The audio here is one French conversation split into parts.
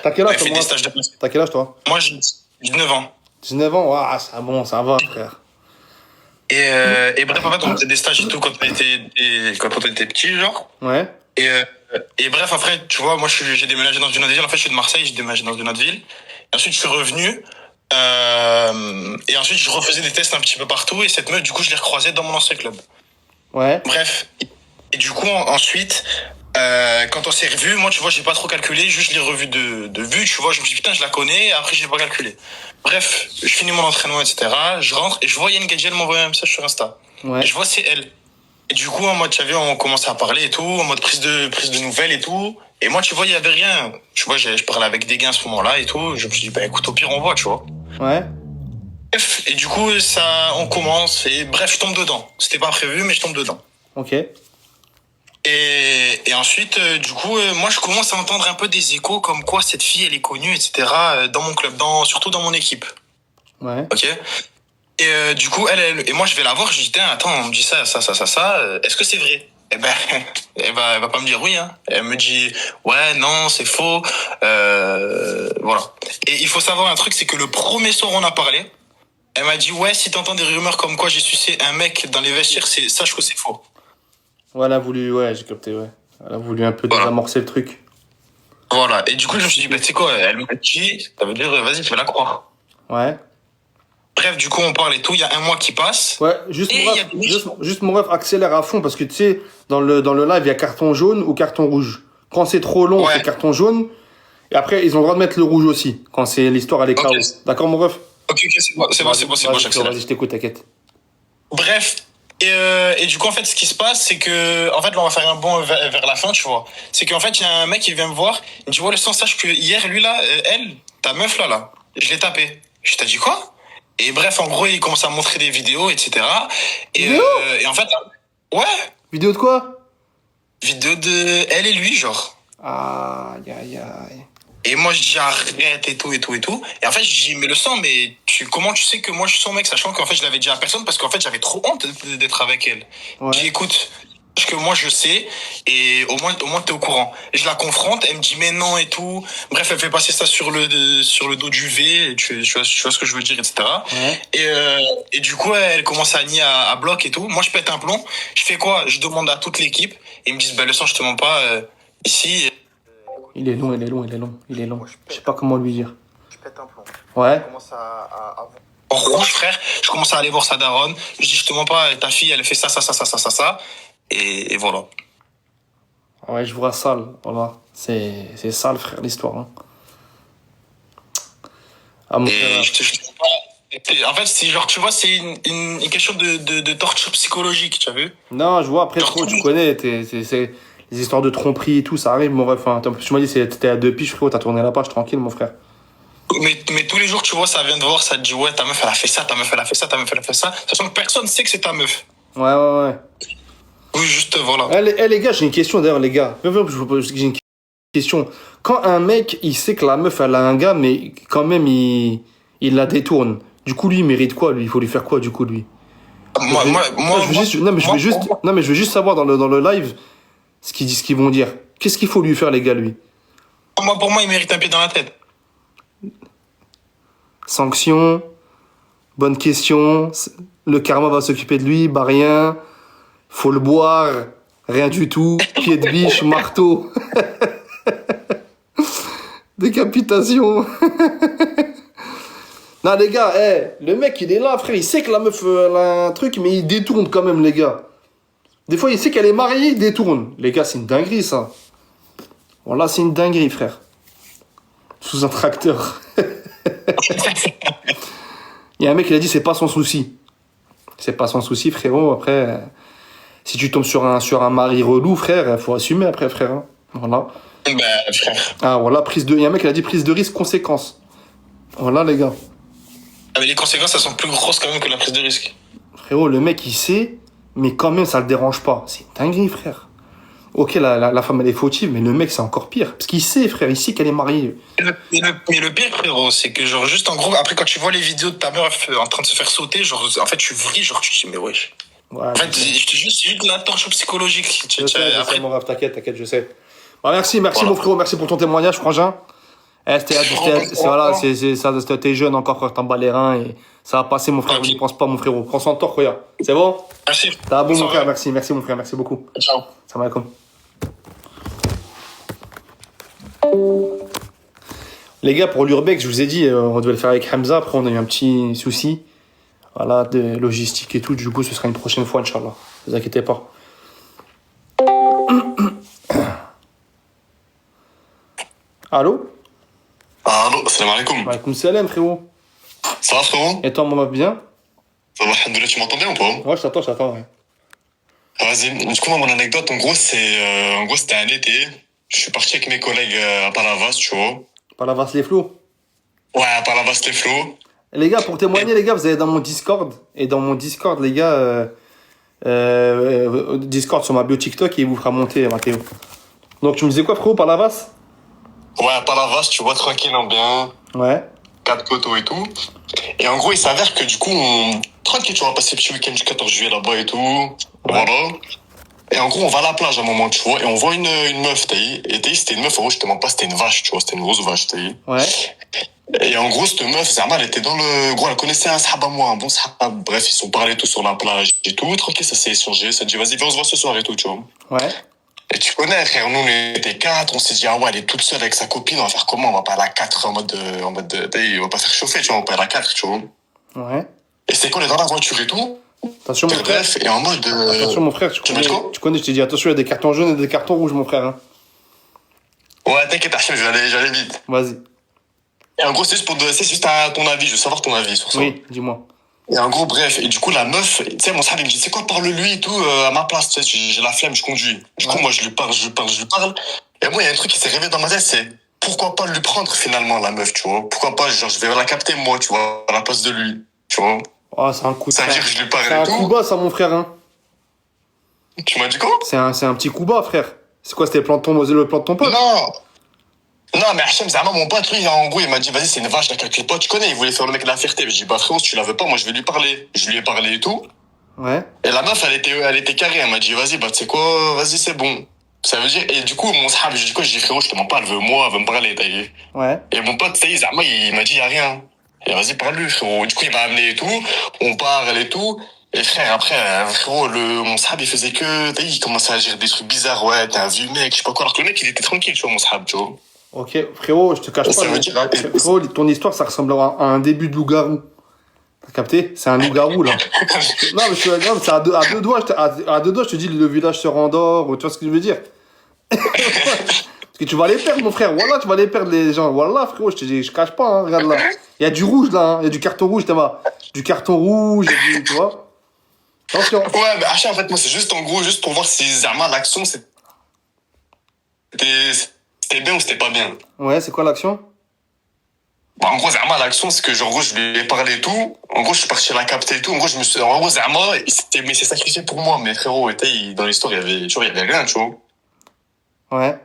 T'as quel On âge, avait fait toi, des stages de... T'as quel âge, toi? Moi, j'ai 19 ans. 19 ans? Ouah, c'est bon, ça va, frère. Et bref, en fait, on faisait des stages et tout quand on était petit, genre. Ouais. Et bref, après, tu vois, moi, j'ai déménagé dans une autre ville. En fait, je suis de Marseille, j'ai déménagé dans une autre ville. Et ensuite, je suis revenu. Et ensuite, je refaisais des tests un petit peu partout. Et cette meuf, du coup, je l'ai recroisée dans mon ancien club. Ouais. Bref. Et du coup, ensuite, quand on s'est revus, moi, tu vois, j'ai pas trop calculé. Juste, je l'ai revu de vue, tu vois. Je me suis dit, putain, je la connais. Et après, j'ai pas calculé. Bref, je finis mon entraînement, etc. Je rentre et je vois Yann Gadji, elle m'envoie un message sur Insta. Ouais. Et je vois, c'est elle. Et du coup, en mode, tu vois, on commençait à parler et tout, en mode prise de nouvelles et tout. Et moi, tu vois, il y avait rien. Tu vois, je parlais avec des gars à ce moment-là et tout. Je me suis dit, bah écoute, au pire, on voit, tu vois. Ouais. Bref, et du coup, on commence. Et bref, je tombe dedans. C'était pas prévu, mais je tombe dedans. Ok. Et ensuite, du coup, moi, je commence à entendre un peu des échos comme quoi cette fille, elle est connue, etc. Dans mon club, surtout dans mon équipe. Ouais. Ok. Et du coup, et moi, je vais la voir, je dis, tiens, attends, on me dit ça, est-ce que c'est vrai? Eh ben, elle va pas me dire oui, hein. Elle me dit, ouais, non, c'est faux, voilà. Et il faut savoir un truc, c'est que le premier soir où on a parlé, elle m'a dit, ouais, si t'entends des rumeurs comme quoi j'ai sucé un mec dans les vestiaires, sache que c'est faux. Ouais, elle a voulu, ouais, j'ai capté, ouais. Elle a voulu un peu Voilà. désamorcer le truc. Voilà. Et du coup, je me suis dit, bah, tu sais quoi, elle m'a dit, ça veut dire, vas-y, fais la croire. Ouais. Bref, du coup, on parle et tout, il y a un mois qui passe. Ouais, juste Et mon il y a ref, des juste mon ref, accélère à fond parce que tu sais, dans le live, il y a carton jaune ou carton rouge. Quand c'est trop long, Ouais. c'est carton jaune. Et après, ils ont le droit de mettre le rouge aussi, quand c'est l'histoire, elle est Ok. KO. D'accord, mon ref? Ok, c'est bon, j'accélère. Vas-y, je t'écoute, t'inquiète. Bref, et du coup, en fait, ce qui se passe, c'est que, en fait, là, on va faire un bond vers la fin, tu vois. C'est qu'en fait, il y a un mec qui vient me voir, il me dit, ouais, le sens, sache que hier, lui, là, ta meuf, là, je l'ai tapé. Je t'ai dit quoi? Et bref, en gros, il commence à me montrer des vidéos, etc. Vidéo? Et en fait, ouais, Vidéo de quoi? vidéo de elle et lui, genre. Aïe, aïe, aïe. Et moi, je dis arrête et tout, et tout, et tout. Et en fait, je dis, mais le sang, mais comment tu sais que moi, je suis son mec, sachant qu'en fait, je l'avais dit à personne parce qu'en fait, j'avais trop honte d'être avec elle. Ouais. Je dis, écoute, parce que moi, je sais, et au moins, t'es au courant. Et je la confronte, elle me dit, mais non, et tout. Bref, elle fait passer ça sur le dos du V, et tu vois ce que je veux dire, etc. Ouais. Et du coup, elle commence à nier à bloc et tout. Moi, je pète un plomb. Je fais quoi? Je demande à toute l'équipe. Et ils me disent, bah, le sang, je te mens pas, ici. Il est long, il est long, il est long, il est long. Je sais pas comment lui dire. Je pète un plomb. Ouais. Je commence à en rouge, frère. Je commence à aller voir sa daronne. Je dis, je te mens pas, ta fille, elle fait ça. Et voilà. Ouais, je vois sale, voilà. C'est sale, frère, l'histoire. Hein. Ah, mon frère. Et en fait, c'est genre, tu vois, c'est une question de torture psychologique, tu as vu? Non, je vois, après, trop, tu connais, c'est les histoires de tromperie et tout, ça arrive, mon ref. Hein. Tu m'as dit, t'étais à 2 piges, frérot, t'as tourné la page, tranquille, mon frère. Mais tous les jours, tu vois, ça vient de voir, ça te dit, ouais, ta meuf, elle a fait ça, ta meuf, elle a fait ça, ta meuf, elle a fait ça. Sachant que personne sait que c'est ta meuf. Ouais. Oui, juste, voilà. Les gars, j'ai une question, d'ailleurs, les gars. J'ai une question. Quand un mec, il sait que la meuf, elle a un gars, mais quand même, il la détourne. Du coup, lui, il mérite quoi, lui? Il faut lui faire quoi, du coup, lui? Non, mais je veux juste savoir dans le live ce qu'ils vont dire. Qu'est-ce qu'il faut lui faire, les gars, lui? Pour moi, il mérite un pied dans la tête. Sanction, bonne question. Le karma va s'occuper de lui, bah rien. Faut le boire, rien du tout. Pied de biche, marteau. Décapitation. Non, les gars, le mec, il est là, frère. Il sait que la meuf, elle a un truc, mais il détourne quand même, les gars. Des fois, il sait qu'elle est mariée, il détourne. Les gars, c'est une dinguerie, ça. Voilà, c'est une dinguerie, frère. Sous un tracteur. Il y a un mec qui a dit, c'est pas son souci. C'est pas son souci, frérot. Après, si tu tombes sur un mari relou, frère, faut assumer après, frère. Hein. Voilà. Ben, frère. Ah, voilà, il y a un mec qui a dit prise de risque, conséquence. Voilà, les gars. Ah, mais les conséquences, elles sont plus grosses quand même que la prise de risque. Frérot, le mec, il sait, mais quand même, ça le dérange pas. C'est une dinguerie, frère. Ok, la femme, elle est fautive, mais le mec, c'est encore pire. Parce qu'il sait, frère, il sait qu'elle est mariée. Mais le pire, frérot, c'est que, genre, juste en gros, après, quand tu vois les vidéos de ta meuf en train de se faire sauter, genre, en fait, tu vris, genre, tu te dis, mais wesh. Ouais, en fait, je te jure, c'est juste de la torture psychologique. Je sais, mon rêve, t'inquiète, je sais. Bon, merci, Voilà. mon frérot, merci pour ton témoignage, frangin. Voilà, t'es jeune encore, frère, t'en bats les reins et ça va passer, mon frère. Ok. N'y pense pas, mon frérot. Prends soin de toi, Khoya. C'est bon? Merci. T'as bon, mon Bonne frère, soirée. merci, merci, mon frère, merci beaucoup. Ciao. Salam alaikum. Les gars, pour l'Urbex, je vous ai dit, on devait le faire avec Hamza. Après, on a eu un petit souci. Voilà, de logistique et tout. Du coup, ce sera une prochaine fois, Inch'Allah. Ne vous inquiétez pas. Allô? Allô, salam alaikum. Alaikum salam, frérot. Ça va frérot? Et toi, maman, bien? Ça va, alhamdoulilah, tu m'entends bien ou pas? Ouais, je t'attends, ouais. Vas-y, du coup, moi, mon anecdote, en gros, c'était un été. Je suis parti avec mes collègues à Palavas, tu vois. Pas la vasse les flots. Ouais, à Palavas, les flots. Les gars, pour témoigner, les gars, vous allez dans mon Discord. Et dans mon Discord, les gars, Discord sur ma bio TikTok, et il vous fera monter, Mathéo. Donc, tu me disais quoi, frérot, par la vasse? Ouais, à Palavas, tu vois, tranquille, en bien. Ouais. 4 poteaux et tout. Et en gros, il s'avère que du coup, tranquille, tu vois, passer le petit week-end du 14 juillet là-bas et tout. Voilà. Et en gros, on va à la plage à un moment, tu vois, et on voit une meuf, t'as vu. Et t'as vu, c'était une meuf, en gros, je te mens pas, c'était une vache, tu vois, c'était une grosse vache, t'as vu. Ouais. Et en gros, cette meuf, Zama, elle était dans le... Gros, elle connaissait un sahab à moi, un bon sahab. Bref, ils sont parlé tout sur la plage et tout. Tranquille, ça s'est échangé. Ça dit, vas-y, viens, on se voit ce soir et tout, tu vois. Ouais. Et tu connais, frère, nous, on était 4. On s'est dit, ah ouais, elle est toute seule avec sa copine. On va faire comment? On va pas aller à 4 on va pas faire chauffer, tu vois. On va pas aller à 4, tu vois. Ouais. Et c'est qu'on est dans la voiture et tout. Attention, mon frère. Bref, et en mode... Attention, mon frère, tu veux dire quoi? tu connais, je t'ai dit, attention, il y a des cartons jaunes et des cartons rouges, mon frère. Hein. Ouais, t'inquiète, Hachem, j'allais vite. Vas-y. Et en gros, c'est juste ton avis. Je veux savoir ton avis sur ça. Oui, dis-moi. Et en gros, bref, et du coup, la meuf, tu sais, mon sahabi me dit, c'est quoi, parle-lui et tout, à ma place, tu sais, j'ai la flemme, je conduis. Du coup, moi, je lui parle. Et moi, il y a un truc qui s'est réveillé dans ma tête, c'est, pourquoi pas lui prendre finalement, la meuf, tu vois? Pourquoi pas, genre, je vais la capter, moi, tu vois, à la place de lui, tu vois? Oh, c'est un coup de Ça veut dire que je lui parle C'est un et coup tout. bas, ça, mon frère. Hein. Tu m'as dit quoi? C'est un petit coup bas, frère. C'est quoi, c'était le plan de ton pote? Non! Non, mais Hachem, Zama, mon pote, lui, en gros, il m'a dit, vas-y, c'est une vache, t'as avec les potes, tu connais, il voulait faire le mec de la fierté. Je dis, bah, frérot, si tu la veux pas, moi, je vais lui parler. Je lui ai parlé et tout. Ouais. Et la meuf, elle était carrée. Elle m'a dit, vas-y, bah, tu sais quoi, vas-y, c'est bon. Ça veut dire, et du coup, mon sahab, je dis quoi, je dis, frérot, je te mens pas, elle veut moi, elle veut me parler, t'as vu. Ouais. Et mon pote, tu sais, Zama, il m'a dit, y a rien. Et vas-y, parle-lui, frérot. Du coup, il m'a amené et tout. On parle et tout. Et frère, après, frérot, mon sahab, il faisait que, t'as vu, il commençait à dire des trucs bizarres. Ouais, t'es un vieux mec, je sais pas quoi. Alors que le mec, il était tranquille, tu vois, mon sahab, tu vois. Ok, frérot, je te cache Ça pas. veut dire, Frérot, ton histoire, ça ressemble à un début de loup-garou. T'as capté? C'est un loup-garou, là. Non, mais, non, mais c'est à deux doigts, à deux doigts, je te dis, le village se rendort, tu vois ce que je veux dire? Parce que tu vas les perdre, mon frère. Voilà, tu vas les perdre, les gens. Voilà, frérot, je te dis, je cache pas, hein, regarde là. Il y a du rouge, là, hein. Il y a du carton rouge, t'as vois. Du carton rouge, tu vois. Attention. ouais, mais Hacha, en fait, moi, c'est juste, en gros, juste pour voir si Zama, l'action, c'était bien ou c'était pas bien. Ouais, c'est quoi l'action? Bah, en gros, Zama, l'action, c'est que, genre, en gros, je lui ai parlé et tout. En gros, je suis parti la capter et tout. En gros, Zama, il s'est sacrifié pour moi. Mais frérot, dans l'histoire, il y avait rien, tu vois. Ouais.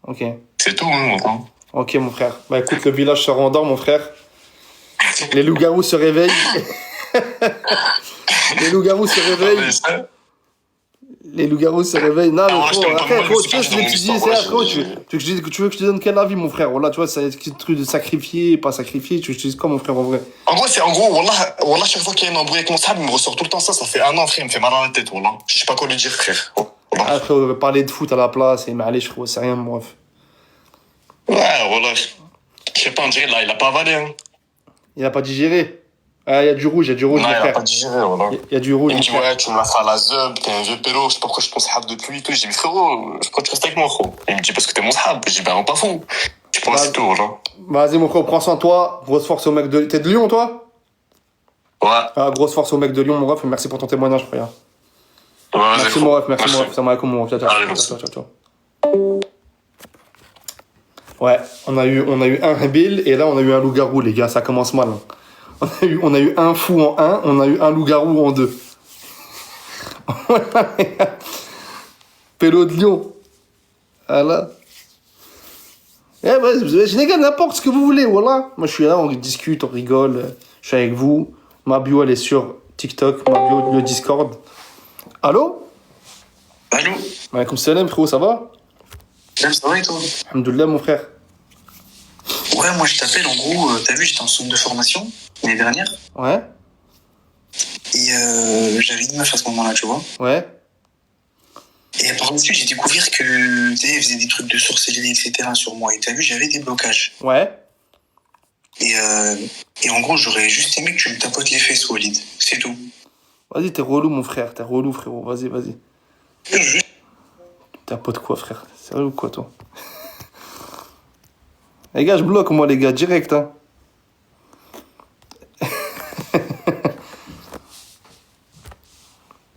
Ok. C'est tout, hein, mon Ok, mon frère. Bah écoute, le village se rendort, mon frère. Les loups-garous se réveillent. Les loups-garous se réveillent. Les loups-garous se réveillent. Non, mais moi, je frérot, t'aime pas, après, moi, frérot, je tu vois, suis je pas te dans dis, mon c'est histoire, frérot, moi, tu veux que je te donne quel avis, mon frère? Voilà, tu vois, c'est un truc de sacrifier, pas sacrifier. Tu dis quoi, mon frère, en vrai? En gros, Wallah, chaque fois qu'il y a une embrouille avec mon sahab, il me ressort tout le temps ça. Ça fait un an, frère, il me fait mal à la tête, Wallah. Je sais pas quoi lui dire, frère. Wallah. Ah, frérot, parler de foot à la place, et mais allez, frérot, c'est rien, mon ref. Ouais, Wallah. Je sais pas, on dirait, là, il a pas avalé, hein. Il a pas digéré. Ah, il y a du rouge, Non, mon il a frère. pas digéré, Wallah. Il y a du rouge, Il me mon dit, frère. ouais, tu me la feras à la zeub, t'es un vieux pélo, je sais pas pourquoi je pense sahab de lui et tout. J'ai dit, frérot, pourquoi tu restes avec moi, frérot? Il me dit, parce que t'es mon sahab. J'ai dit, ben, on pas fou. Tu penses, c'est tout, Wallah. Vas-y, mon frère, prends soin de toi. Grosse force au mec de... T'es de Lyon, toi? Ouais. Ah, grosse force au mec de Lyon, mon ref, et merci pour ton témoignage, frère. Ouais, Merci, mon ref, merci, mon ref. Salam alaikum, mon ref. Ciao, Allez, ciao, merci. ciao, ciao, ciao. Ouais, on a eu un Bill, et là, on a eu un loup-garou, les gars, ça commence mal. Hein. On a eu un fou en 1, on a eu un loup-garou en 2. Pélo de Lyon. Voilà. Eh ben, les gars, n'importe ce que vous voulez, voilà. Moi, je suis là, on discute, on rigole. Je suis avec vous. Ma bio, elle est sur TikTok, ma bio, le Discord. Allô? Allô? Maaleykoum salam, frérot, ça va? Ça va et toi? Alhamdoulilah, mon frère. Ouais, moi je t'appelle en gros, t'as vu, j'étais en centre de formation l'année dernière. Ouais. Et j'avais une meuf à ce moment-là, tu vois. Ouais. Et par la suite, j'ai découvert que, tu sais, elle faisait des trucs de sorcellerie, etc. sur moi. Et t'as vu, j'avais des blocages. Ouais. Et en gros, j'aurais juste aimé que tu me tapotes les fesses, Walid. C'est tout. Vas-y, t'es relou, mon frère. T'es relou, frérot. Vas-y, vas-y. Juste. T'as pas de quoi, frère? Sérieux ou quoi, toi? Les gars, je bloque, moi, les gars, direct, hein.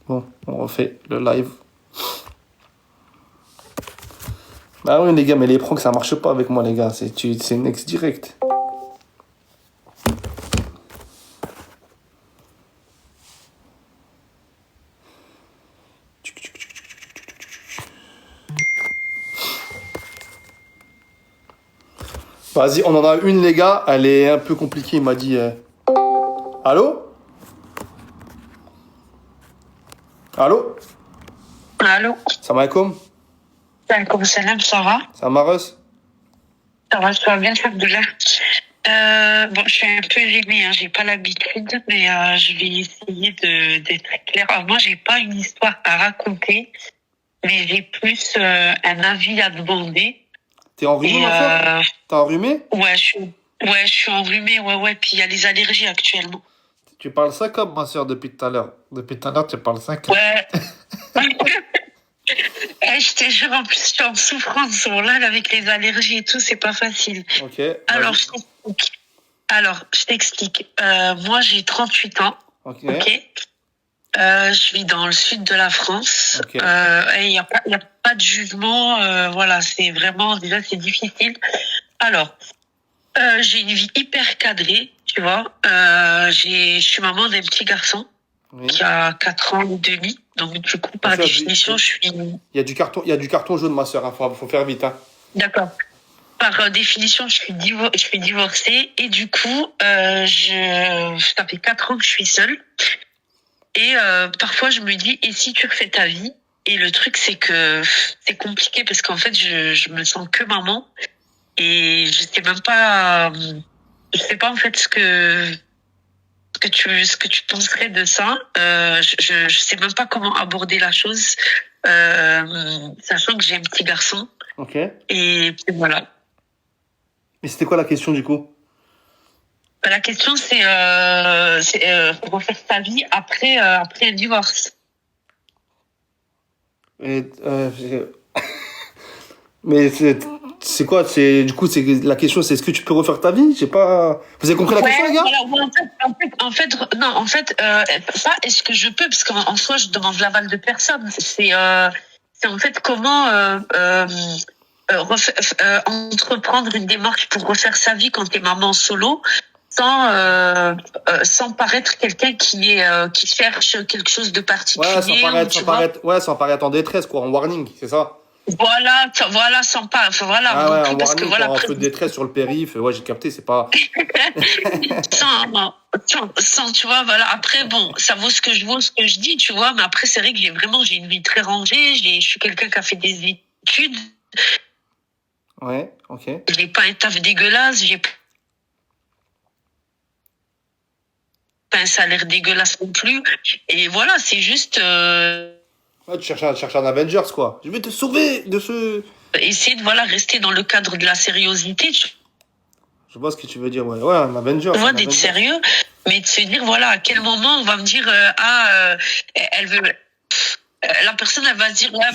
Bon, on refait le live. Ah oui, les gars, mais les pranks, ça marche pas avec moi, les gars. C'est next direct. Vas-y, on en a une, les gars. Elle est un peu compliquée, il m'a dit. Allô? Allô? Allô? Salam alaikum. Alaikum salam, ça va? Ça Mareus? Ça va, ça va bien, Abdullah. Bon, je suis un peu érimée, hein, j'ai pas l'habitude, mais je vais essayer d'être claire. Alors, moi, j'ai pas une histoire à raconter, mais j'ai plus un avis à demander. T'es enrhumé, ma soeur? T'es enrhumé? Ouais, je suis enrhumée, ouais, puis il y a les allergies actuellement. Tu parles ça comme ma soeur depuis tout à l'heure. Depuis tout à l'heure, tu parles ça comme... Ouais. Je te jure, en plus, je suis en souffrance. Bon, là, avec les allergies et tout, c'est pas facile. Ok. Alors, je t'explique. Moi, j'ai 38 ans. Ok. Je vis dans le sud de la France. Ok. Et il y a pas de jugement. Voilà, c'est vraiment, déjà, c'est difficile. Alors, j'ai une vie hyper cadrée, tu vois. Je suis maman d'un petit garçon qui a 4 ans et demi. Donc, du coup, par définition, je suis... Il y a du carton jaune, ma soeur. Hein. Faut faire vite. Hein. D'accord. Par définition, je suis divorcée. Et du coup, ça fait 4 ans que je suis seule. Et parfois, je me dis, et si tu refais ta vie? Et le truc, c'est que c'est compliqué parce qu'en fait, je me sens que maman. Et je sais même pas... Je sais pas en fait ce que tu penserais de ça. Je sais même pas comment aborder la chose, sachant que j'ai un petit garçon. Ok. Et puis voilà. Et c'était quoi la question du coup? La question c'est refaire sa vie après un divorce. Et, mais c'est quoi? Du coup, la question, c'est est-ce que tu peux refaire ta vie? J'ai pas. Vous avez compris la question, les gars? Voilà, en fait, pas est-ce que je peux, parce qu'en soi, je demande l'aval de personne. C'est en fait comment entreprendre une démarche pour refaire sa vie quand t'es maman solo, sans paraître quelqu'un qui cherche quelque chose de particulier. Ouais, sans paraître en détresse, quoi, en warning, c'est ça? Voilà, Ouais, parce que voilà, un peu de détresse sur le périph, ouais, j'ai capté, c'est pas. sans, tu vois, voilà. Après, bon, ça vaut ce que je dis, tu vois, mais après, c'est vrai que j'ai une vie très rangée, je suis quelqu'un qui a fait des études. Ouais, ok. J'ai pas un taf dégueulasse, j'ai pas un salaire dégueulasse non plus. Et voilà, c'est juste. Ouais, tu cherches un Avengers, quoi. Je vais te sauver de ce. Essayer de rester dans le cadre de la sériosité. Je vois ce que tu veux dire, ouais. Ouais, un Avengers. Tu vois, d'être sérieux, mais de se dire, voilà, à quel moment on va me dire, elle veut. La personne, elle va se dire, ouais,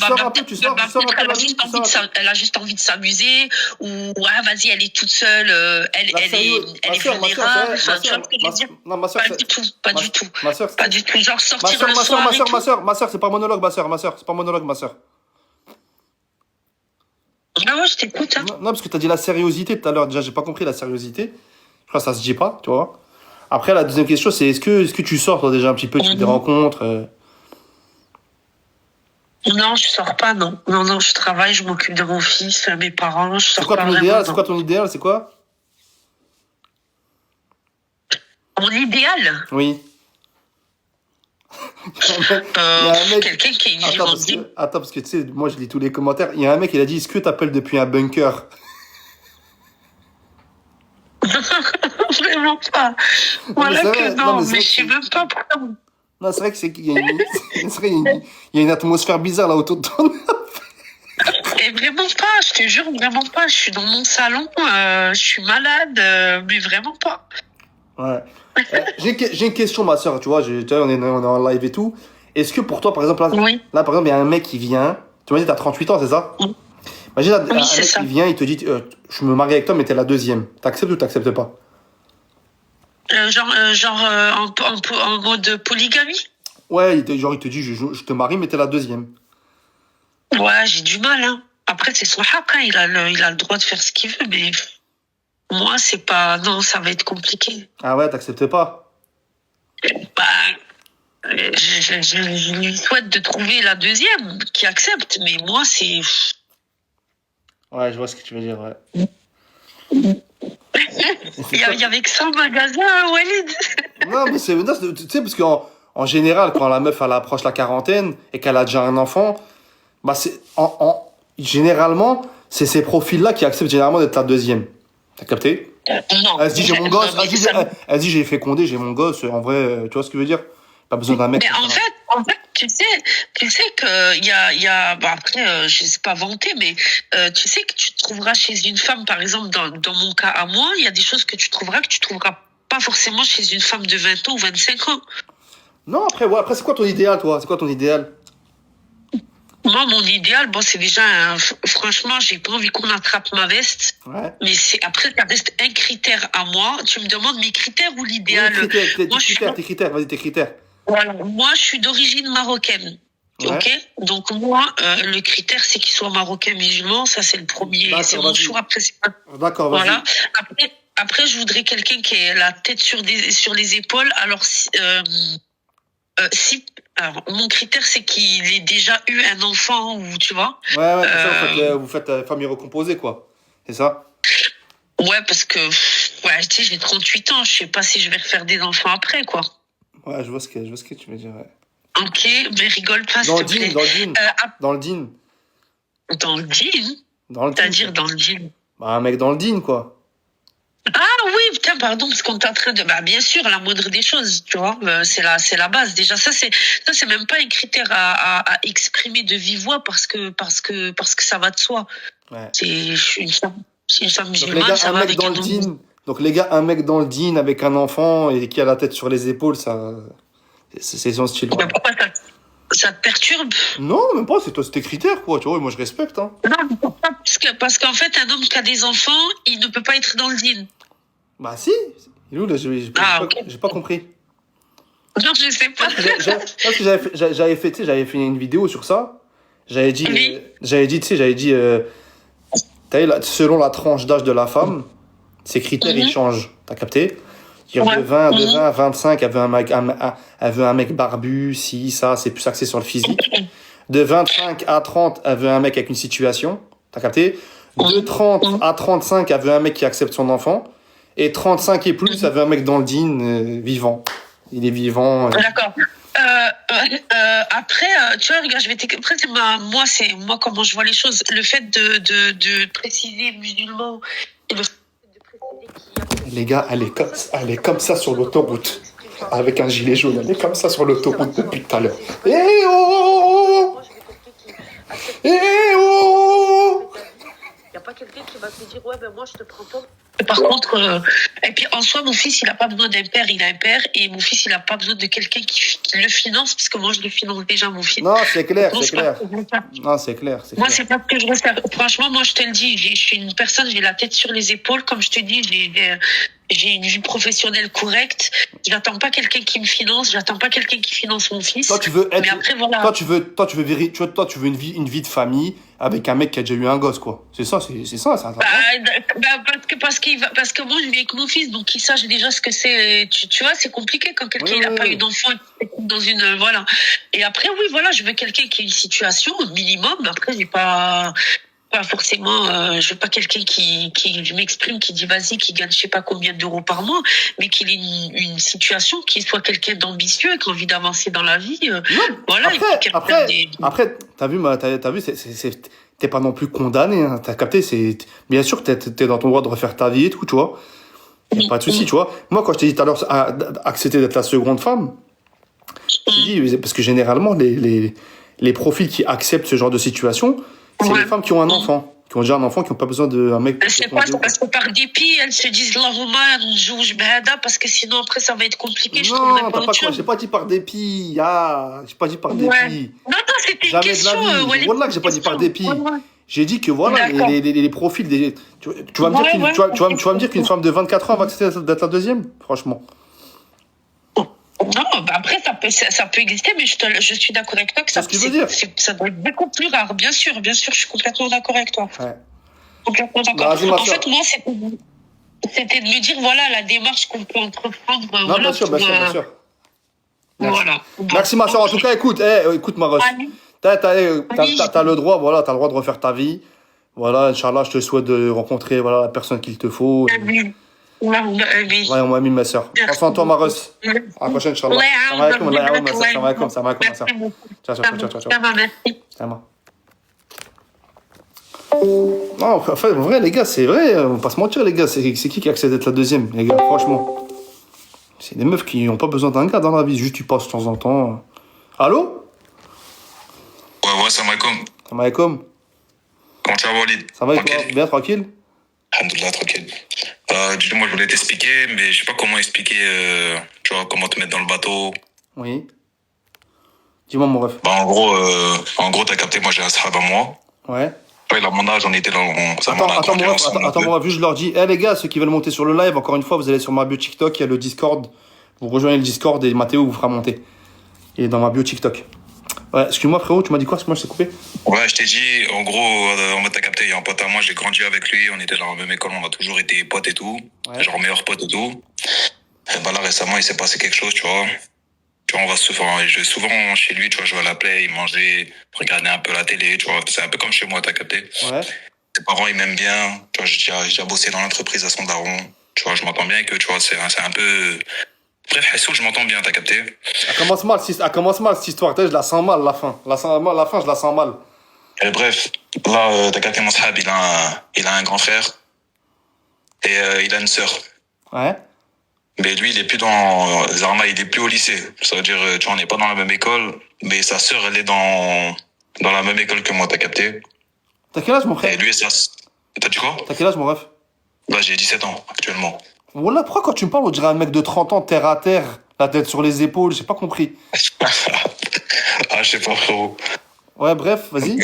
elle a juste envie de s'amuser, ou ouais, vas-y, elle est toute seule, elle est vulnérable. Enfin, tu vois ce que je veux dire? Non, ma soeur, pas du tout. Ma soeur, pas du tout. Genre sortir le soir. Ma soeur, c'est pas monologue, ma soeur, c'est pas monologue, ma soeur. Ah ouais, je t'écoute. Hein. Non, parce que t'as dit la sériosité tout à l'heure. Déjà, j'ai pas compris la sériosité. Je crois que ça se dit pas, tu vois. Après, la deuxième question, c'est est-ce que tu sors, toi, déjà un petit peu, tu fais des rencontres Non, je sors pas, non. Non, je travaille, je m'occupe de mon fils, mes parents, je sors pas pas vraiment. C'est quoi ton idéal? C'est quoi? Mon idéal? Oui. Quelqu'un qui est une vie. Attends, parce que tu sais, moi je lis tous les commentaires. Il y a un mec, il a dit est-ce que t'appelles depuis un bunker? Vraiment pas. Voilà c'est que vrai, non, mais c'est mais vrai je sais que même pas pourquoi. non, c'est vrai que qu'il y a une, c'est vrai, il y a une atmosphère bizarre là autour de toi. Et vraiment pas, je te jure, vraiment pas. Je suis dans mon salon, je suis malade, mais vraiment pas. Ouais. J'ai une question, ma soeur, tu vois, tu vois, on est en live et tout. Est-ce que pour toi, par exemple, Oui, là, par exemple, il y a un mec qui vient, tu m'as dit, t'as 38 ans, c'est ça? oui, Imagine, oui, un c'est mec ça. qui vient, il te dit, je me marie avec toi, mais t'es la deuxième. T'acceptes ou t'acceptes pas? En mode polygamie? Ouais, genre, il te dit, je te marie, mais t'es la deuxième. Ouais, j'ai du mal, hein. Après, c'est son haq, hein. Il a le droit de faire ce qu'il veut, mais moi, c'est pas, non, ça va être compliqué. Ah ouais, t'acceptes pas? Bah, je lui souhaite de trouver la deuxième qui accepte, mais moi, c'est, Ouais, je vois ce que tu veux dire, ouais. il y avait que ça en magasin, Walid. Non, mais non, tu sais, parce en général, quand la meuf, elle approche la quarantaine et qu'elle a déjà un enfant, bah, généralement, c'est ces profils-là qui acceptent généralement d'être la deuxième. T'as capté? Non. Elle se dit, j'ai mon gosse, Non, mais ça- elle se dit, j'ai fécondé, j'ai mon gosse, en vrai, tu vois ce que je veux dire? Pas besoin d'un mec. Mais en fait, tu sais que bon, après, je sais pas vanter, mais tu sais que tu trouveras chez une femme, par exemple, dans mon cas à moi, il y a des choses que tu trouveras pas forcément chez une femme de 20 ans ou 25 ans. Non, après, ouais, après, c'est quoi ton idéal, toi? C'est quoi ton idéal? Moi, mon idéal, bon, c'est déjà, franchement, j'ai pas envie qu'on attrape ma veste, Ouais. mais après, ça reste un critère à moi. Tu me demandes mes critères ou Oui, l'idéal? Moi, tes critères, vas-y, tes critères. voilà. Moi, je suis d'origine marocaine. Ouais. Ok, donc moi, le critère c'est qu'il soit marocain musulman, ça c'est le premier, D'accord, c'est mon vas-y. choix. Après, c'est pas- D'accord, vas-y. voilà. Après, je voudrais quelqu'un qui ait la tête sur les épaules. Alors alors mon critère c'est qu'il ait déjà eu un enfant ou tu vois. Ouais, ouais, c'est ça, vous faites famille recomposée, quoi. C'est ça? Ouais, parce que ouais, tu sais, j'ai 38 ans, je sais pas si je vais refaire des enfants après quoi. Ouais, je vois ce que tu veux dire, ouais. Ok, mais rigole pas Dans s'il le te plaît. jean, dans le jean. Dans le jean. Dans le jean, Dans le jean. c'est-à-dire dans le jean. Bah, un mec dans le jean, quoi. Ah oui, putain, pardon, parce qu'on est en train de, bah, bien sûr, la moindre des choses, tu vois, c'est la base. Déjà, ça, c'est même pas un critère à exprimer de vive voix parce que ça va de soi. Ouais. Je suis une femme Donc, les musulmane, gars, ça un va mec avec dans un le homme. jean. Donc, les gars, un mec dans le jean avec un enfant et qui a la tête sur les épaules, ça. C'est son style. Mais pourquoi ça te perturbe? Non, même pas, c'est tes critères, quoi. Tu vois, moi, je respecte, hein. Non, pourquoi? Parce qu'en fait, un homme qui a des enfants, il ne peut pas être dans le jean. Bah, si. Il est où, là? J'ai pas compris. Non, je sais pas. Parce que j'avais fait, tu sais, j'avais fait une vidéo sur ça. J'avais dit, Oui. t'as vu, selon la tranche d'âge de la femme, ses critères, ils changent. T'as capté? Dire Ouais. de 20 à 25, elle veut elle veut un mec barbu, si, ça, c'est plus axé sur le physique. De 25 à 30, elle veut un mec avec une situation. T'as capté? De 30 à 35, elle veut un mec qui accepte son enfant. Et 35 et plus, elle veut un mec dans le jean, vivant. Il est vivant. D'accord. Après, tu vois, regarde, après, c'est moi comment je vois les choses. Le fait de préciser musulman et le fait de préciser qu'il y a Les gars, elle est comme ça sur l'autoroute. Avec un gilet jaune, elle est comme ça sur l'autoroute depuis tout à l'heure. Eh oh! Eh oh! Il n'y a pas quelqu'un qui va te dire, ouais, ben moi, je te prends pas. Par contre, et puis en soi, mon fils, il n'a pas besoin d'un père, il a un père, et mon fils, il n'a pas besoin de quelqu'un qui le finance, parce que moi, je le finance déjà, mon fils. Non, c'est clair, Moi, c'est c'est pas clair. ce que je veux faire. Non, c'est clair, c'est Moi, clair. c'est pas ce que je veux faire. Franchement, moi, je te le dis, je suis une personne, j'ai la tête sur les épaules, comme je te dis, j'ai une vie professionnelle correcte. J'attends pas quelqu'un qui me finance, j'attends pas quelqu'un qui finance mon fils. Toi, tu veux Mais après, voilà. toi, tu veux une vie de famille avec un mec qui a déjà eu un gosse, quoi. C'est ça. Parce que moi, je vis avec mon fils, donc il sache déjà ce que c'est. Tu vois, c'est compliqué quand quelqu'un n'a pas eu d'enfant dans une, voilà. Et après, oui, voilà, je veux quelqu'un qui a une situation au minimum. Après, j'ai pas forcément, je veux pas quelqu'un je m'exprime, qui dit vas-y, qui gagne je sais pas combien d'euros par mois, mais qu'il ait une situation, qu'il soit quelqu'un d'ambitieux, qui a envie d'avancer dans la vie. Voilà. Après, t'as vu, t'es pas non plus condamné, hein. T'as capté, bien sûr que t'es dans ton droit de refaire ta vie et tout, tu vois. Y a pas de souci, tu vois. Moi, quand je t'ai dit tout à l'heure, accepter d'être la seconde femme, je dis, parce que généralement, les profils qui acceptent ce genre de situation, c'est les femmes qui ont un enfant, qui ont déjà un enfant, qui n'ont pas besoin d'un mec. C'est quoi? C'est parce que par dépit, elles se disent Allahumma, je bhada, parce que sinon après ça va être compliqué. Je trouverai Non, pas autre chose. j'ai pas dit par dépit. Ah, j'ai pas dit par dépit. Ouais. Non, c'était une Jamais question. de la vie. Walid, Wallah que j'ai pas dit par dépit. Ouais. J'ai dit que voilà, D'accord. les profils des. Tu vas me dire tu vas me dire qu'une femme de 24 ans va accepter d'être la deuxième, franchement. Non, bah après ça peut exister, mais je suis d'accord avec toi que C'est ce que je veux dire. ça doit être beaucoup plus rare. Bien sûr, je suis complètement d'accord avec toi. Ouais. Complètement d'accord. Vas-y, ma En soeur. fait, moi, c'était de me dire, voilà, la démarche qu'on peut entreprendre. Non, Voilà, bien sûr, bien sûr, bien sûr. Merci. Voilà. Merci, ma soeur. En tout cas, écoute, écoute, Maros. Allez. T'as le droit, voilà, t'as le droit de refaire ta vie. Voilà, Inch'Allah, je te souhaite de rencontrer voilà, la personne qu'il te faut. Amin. Allahumma amin. Ouais, on m'a mis ma soeur. Prends soin de toi, Maros. À la prochaine, Inch'Allah. Salam alaikum, Allah yaoum, ma soeur. Salam alaikum, ma soeur. Ciao, ciao, ciao, ciao, ciao. Ça va, merci. Salam. Non, enfin, en vrai, les gars, c'est vrai, on va pas se mentir, les gars. C'est qui accepte d'être la deuxième, les gars, franchement. C'est des meufs qui n'ont pas besoin d'un gars dans la vie, juste tu passes de temps en temps. Allô? Ouais, salam alaikum. Salam alaikum. Comment tu vas, Walid? Ça va et toi? Tranquille? Bien, tranquille? Alhamdoulilah, tranquille. Du coup, moi, je voulais t'expliquer, mais je sais pas comment expliquer, tu vois, comment te mettre dans le bateau. Oui. Dis-moi, mon ref. Bah, en gros, t'as capté, moi, j'ai un sahab à moi. Ouais. Ouais, il a mon âge, on était dans, Attends, mon ref, juste je leur dis, les gars, ceux qui veulent monter sur le live, encore une fois, vous allez sur ma bio TikTok, il y a le Discord. Vous rejoignez le Discord et Mathéo vous fera monter. Il est dans ma bio TikTok. Ouais, excuse-moi, frérot, tu m'as dit quoi? Parce que moi, je t'ai coupé. Ouais, je t'ai dit, en gros, en mode, t'as capté, il y a un pote à moi, j'ai grandi avec lui, on était dans la même école, on a toujours été potes et tout. Ouais. Genre meilleurs potes et tout. Et bah là, récemment, il s'est passé quelque chose, tu vois. Tu vois, je vais souvent chez lui, tu vois, jouer à la play, manger, regarder un peu la télé, tu vois. C'est un peu comme chez moi, t'as capté. Ouais. Ses parents, ils m'aiment bien. Tu vois, j'ai déjà bossé dans l'entreprise à son daron. Tu vois, je m'entends bien avec eux, tu vois, c'est un peu... Bref, Hassoul, je m'entends bien, t'as capté. Elle commence mal cette histoire. Je la sens mal, la fin. La fin, je la sens mal. Et bref, là, t'as capté, mon sahab, il a un grand frère. Et il a une sœur. Ouais. Mais lui, il est plus dans Zarma, il est plus au lycée. Ça veut dire, tu vois, on n'est pas dans la même école, mais sa sœur, elle est dans la même école que moi, t'as capté. T'as quel âge, mon Et frère? lui et t'as dit quoi? T'as quel âge, mon ref? Là, j'ai 17 ans, actuellement. Voilà, pourquoi quand tu me parles, on dirait un mec de 30 ans, terre à terre, la tête sur les épaules, j'ai pas compris. Ah, je sais pas, frérot. Ouais, bref, vas-y.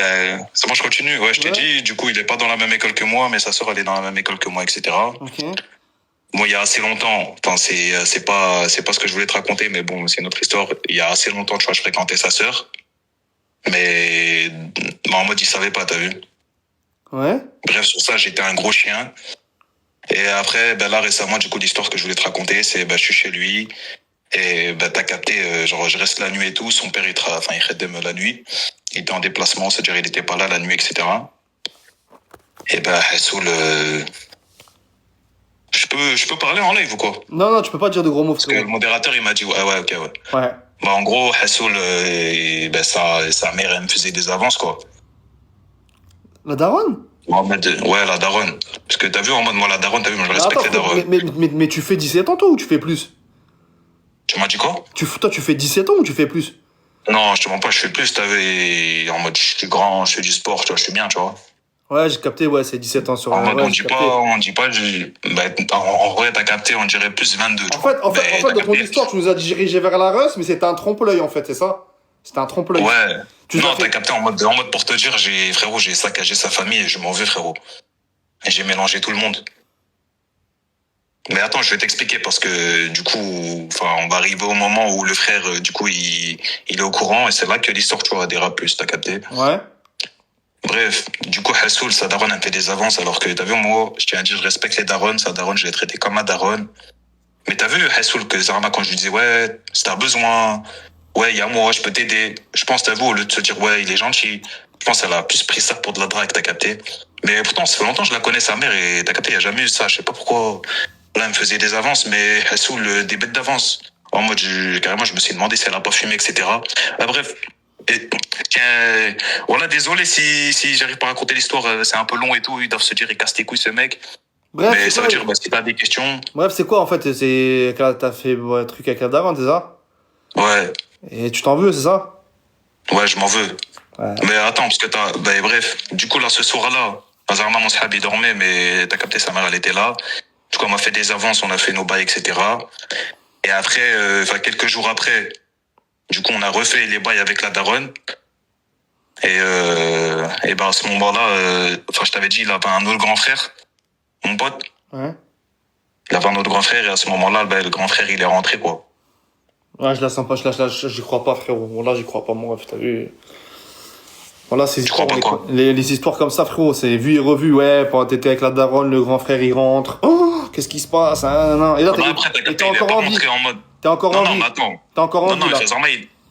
C'est bon, je continue. Ouais, je t'ai Ouais. dit, du coup, il est pas dans la même école que moi, mais sa sœur, elle est dans la même école que moi, etc. Ok. Moi, il y a assez longtemps, enfin, c'est pas ce que je voulais te raconter, mais bon, c'est notre histoire. Il y a assez longtemps, tu vois, je fréquentais sa sœur. Mais, en mode, il savait pas, t'as vu? Ouais. Bref, sur ça, j'étais un gros chien. Et après, ben là, récemment, du coup, l'histoire que je voulais te raconter, c'est, ben, je suis chez lui. Et, ben, t'as capté, genre, je reste la nuit et tout. Son père, il redem la nuit. Il était en déplacement, c'est-à-dire, il était pas là la nuit, etc. Et ben, Hassoul, je peux parler en live ou quoi? Non, tu peux pas dire de gros mots, Parce que le frérot. modérateur, il m'a dit, ouais, ok, ouais. Ouais. Bah, en gros, Hassoul, ben, sa mère, elle me faisait des avances, quoi. La daronne? En mode, ouais, la daronne. Parce que t'as vu, en mode, moi, la daronne, t'as vu, moi, je respecte les Attends, darons. mais tu fais 17 ans, toi, ou tu fais plus? Tu m'as dit quoi? Toi, tu fais 17 ans ou tu fais plus? Non, je te mens pas, je fais plus, t'as vu, et en mode, je suis grand, je fais du sport, tu vois, je suis bien, tu vois. Ouais, j'ai capté, ouais, c'est 17 ans sur En mode, ouais, on j'ai dit capté. pas, en vrai, t'as capté, on dirait plus 22, tu En vois. fait, dans ton capté. histoire, tu nous as dirigé vers la Russe, mais c'était un trompe-l'œil, en fait, c'est ça? C'était un trompe-l'œil. Ouais. Tu Non, l'as fait- t'as capté en mode pour te dire, frérot, j'ai saccagé sa famille et je m'en veux, frérot. Et j'ai mélangé tout le monde. Mais attends, je vais t'expliquer parce que, du coup, enfin, on va arriver au moment où le frère, du coup, il est au courant et c'est là que l'histoire, tu vois, dérape plus, t'as capté. Ouais. Bref, du coup, Hassoul, sa daronne a fait des avances alors que, t'as vu, moi, je tiens à dire, je respecte les daronnes, sa daronne, je l'ai traité comme ma daronne. Mais t'as vu, Hassoul, que Zarma, quand je lui disais, ouais, si t'as besoin, ouais, il y a moi, je peux t'aider. Je pense, t'as vu, au lieu de se dire, ouais, il est gentil, je pense qu'elle a plus pris ça pour de la drague, t'as capté. Mais pourtant, ça fait longtemps que je la connais, sa mère, et t'as capté, il n'y a jamais eu ça. Je sais pas pourquoi. Là, elle me faisait des avances, mais Hassoul, des bêtes d'avance. En mode, carrément, je me suis demandé si elle a pas fumé, etc. Bref. Et, tiens, voilà, désolé si j'arrive pas à raconter l'histoire, c'est un peu long et tout, ils doivent se dire, il casse les couilles, ce mec. Bref, Mais c'est ça veut quoi, dire, bah, si t'as des questions, bref, c'est quoi en fait? C'est que t'as fait un truc avec la daronne, c'est ça? ouais, Et tu t'en veux, c'est ça? ouais, je m'en veux. Ouais. Mais attends, parce que bah, bref, du coup, là, ce soir-là, Azarma, mon sahabi dormait, mais t'as capté, sa mère, elle était là. Du coup, on m'a fait des avances, on a fait nos bails, etc. Et après, quelques jours après, du coup, on a refait les bails avec la daronne. Et ben, à ce moment-là, je t'avais dit, il avait un autre grand frère, mon pote. Ouais. Il avait un autre grand frère, et à ce moment-là, ben, le grand frère, il est rentré, quoi. Ouais, je la sens pas, j'y crois pas, frérot. Voilà, j'y crois pas, mon ref, t'as vu? Voilà, ces Tu crois histoires, pas quoi? les histoires comme ça, frérot, c'est vu et revu, ouais, pendant que t'étais avec la daronne, le grand frère, il rentre. Oh, qu'est-ce qui se passe, hein, non. Et là, Non, après, t'as et capté, t'es il est encore pas en vie. rentré en mode... T'es encore Non, en non, vie. mais attends. T'es encore en Non, vie, là. Zarma,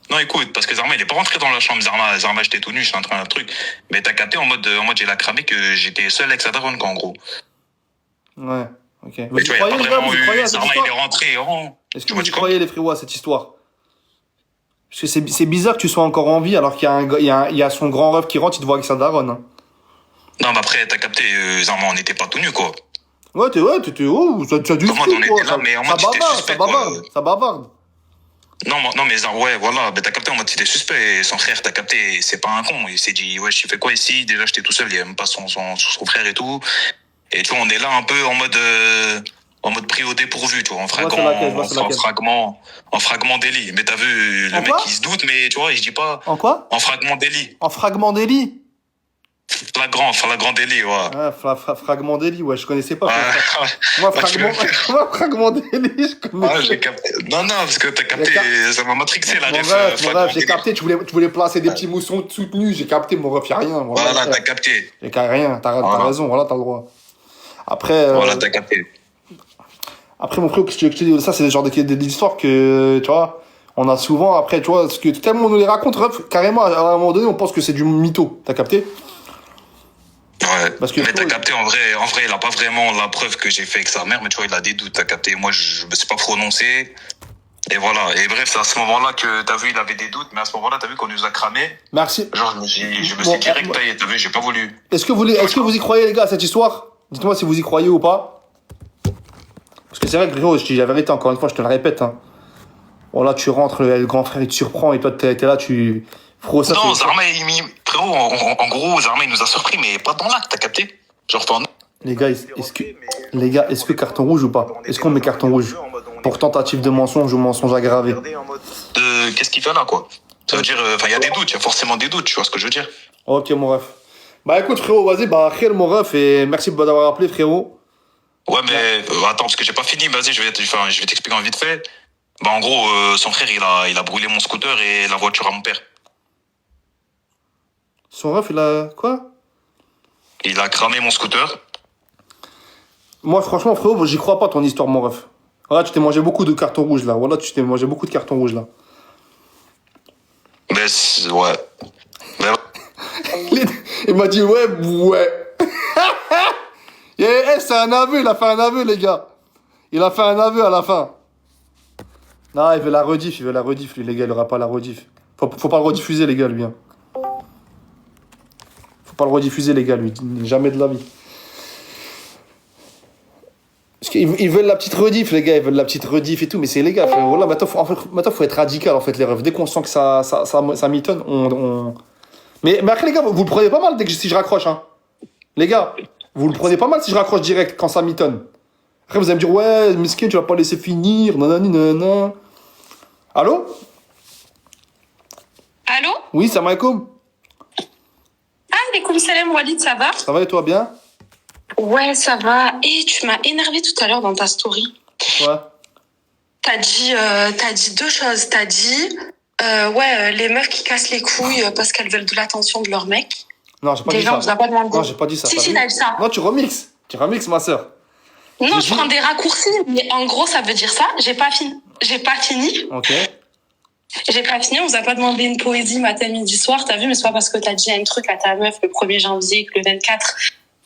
non, écoute, parce que Zarma, il est pas rentré dans la chambre. Zarma, j'étais tout nu, je suis en train d'un truc. Mais t'as capté en mode, il a cramé que j'étais seul avec sa daronne, quoi, en gros. Ouais, ok. Mais Vous y tu vois, il y a croyez, pas les gars, vraiment vous y croyez eu... à cette Zarma, il histoire? est rentré, oh. Est-ce que Tu vous vois, y tu croyez, les frérots, à cette histoire? Parce que c'est bizarre que tu sois encore en vie alors qu'il y a il y a son grand ref qui rentre, il te voit avec sa daronne. Hein. Non, mais après, t'as capté, Zarma, on n'était pas tout nu, quoi. Ouais, t'étais, oh, tu as du Comment style, on était quoi. là, mais en Ça mode, j'étais bavarde, suspect, ça quoi. bavarde, ça bavarde. Non, mais ouais, voilà, ben t'as capté en mode c'était suspect. Et son frère, t'as capté, c'est pas un con. Il s'est dit, ouais, je fais quoi ici? Déjà, j'étais tout seul, il y a même pas son frère et tout. Et tu vois, on est là un peu en mode pris au dépourvu, tu vois, Je vois c'est laquelle, je vois c'est laquelle. en fragment délit. Mais t'as vu, le En mec, quoi? il se doute, mais tu vois, il se dit pas, En quoi? en fragment délit. En fragment délit. Flagrant délit, ouais. Ah, fragment délit, ouais, je connaissais pas. Ouais, Moi, ouais, tu moi, fragment délit, je Ah, connaissais. j'ai capté. Non, parce que t'as capté, ça m'a matrixé la Mon ref. ref, flagrant j'ai délit. capté, tu voulais placer des petits moussons soutenus, j'ai capté, mon ref, y'a rien. Voilà, t'as capté. Y'a rien, t'as Voilà. raison, voilà, t'as le droit. Après, Voilà, t'as capté. après, mon frère, que je te dis, ça, c'est le genre d'histoire que, tu vois, on a souvent, après, tu vois, parce que tellement on nous les raconte, ref, carrément, à un moment donné, on pense que c'est du mytho, t'as capté? Ouais. Parce que Mais t'as toi, capté, en vrai, il a pas vraiment la preuve que j'ai fait avec sa mère, mais tu vois, il a des doutes, t'as capté. Moi, je me suis pas prononcé. Et voilà. Et bref, c'est à ce moment-là que t'as vu, il avait des doutes, mais à ce moment-là, t'as vu qu'on nous a cramé. Merci. Genre, je me suis Bon, direct taillé, t'as vu, j'ai pas voulu. Est-ce que vous y croyez, les gars, à cette histoire? Dites-moi si vous y croyez ou pas. Parce que c'est vrai que, gros, je dis la vérité, encore une fois, je te le répète, hein. Bon, là, tu rentres, le grand frère, il te surprend, et toi, t'es là, tu... Frérot, ça, Non, c'est... Zarma, frérot, en gros, Zarma, il nous a surpris, mais pas dans l'acte, t'as capté? Genre, Les gars, est-ce que carton rouge ou pas? Est-ce qu'on met carton rouge? Pour tentative de mensonge ou mensonge aggravé. qu'est-ce qu'il fait là, quoi? Ça veut dire, il y a des doutes, il y a forcément des doutes, tu vois ce que je veux dire? Ok, mon ref. Bah écoute, frérot, vas-y, bah, khir, mon ref, et merci d'avoir appelé, frérot. Ouais, mais attends, parce que j'ai pas fini, vas-y, je vais t'expliquer en vite fait. Bah, en gros, son frère, il a brûlé mon scooter et la voiture à mon père. Son ref, il a... Quoi? Il a cramé mon scooter. Moi, franchement, frérot, j'y crois pas, ton histoire, mon ref. Voilà, tu t'es mangé beaucoup de cartons rouges, là. Voilà, tu t'es mangé beaucoup de cartons rouges, là. Mais, ouais. Mais, Il m'a dit, ouais. C'est un aveu, il a fait un aveu, les gars. Il a fait un aveu à la fin. Non, il veut la rediff, lui, les gars, il aura pas la rediff. Faut pas le rediffuser, les gars, lui. Hein. Faut pas le rediffuser, les gars, lui. Jamais de la vie. Parce qu'ils veulent la petite rediff, les gars, ils veulent la petite rediff et tout, mais c'est les gars, voilà, maintenant, faut être radical, en fait, les refs. Dès qu'on sent que ça mitonne, Mais après, les gars, vous le prenez pas mal si je raccroche, hein. Les gars, vous le prenez pas mal si je raccroche direct quand ça mitonne. Après, vous allez me dire, ouais, miskin, tu vas pas laisser finir, nanani, nanana. Allô? Allô? Oui, salam alaikum. Ah, alaikum salam, Walid, ça va? Ça va et toi, bien? Ouais, ça va. Et tu m'as énervé tout à l'heure dans ta story. Ouais. T'as dit deux choses. T'as dit, les meufs qui cassent les couilles parce qu'elles veulent de l'attention de leur mec. Non, j'ai pas Des dit gens, ça. on vous a pas demandé. Non, j'ai pas dit ça. Si, t'as si, vu? t'as dit ça. Non, tu remixes. Tu remixes, ma soeur. Non, J'ai je dit- prends des raccourcis, mais en gros, ça veut dire ça. J'ai pas fini. Ok. J'ai pas fini. On vous a pas demandé une poésie matin, midi, soir. T'as vu, mais c'est pas parce que t'as dit un truc à ta meuf le 1er janvier que le 24,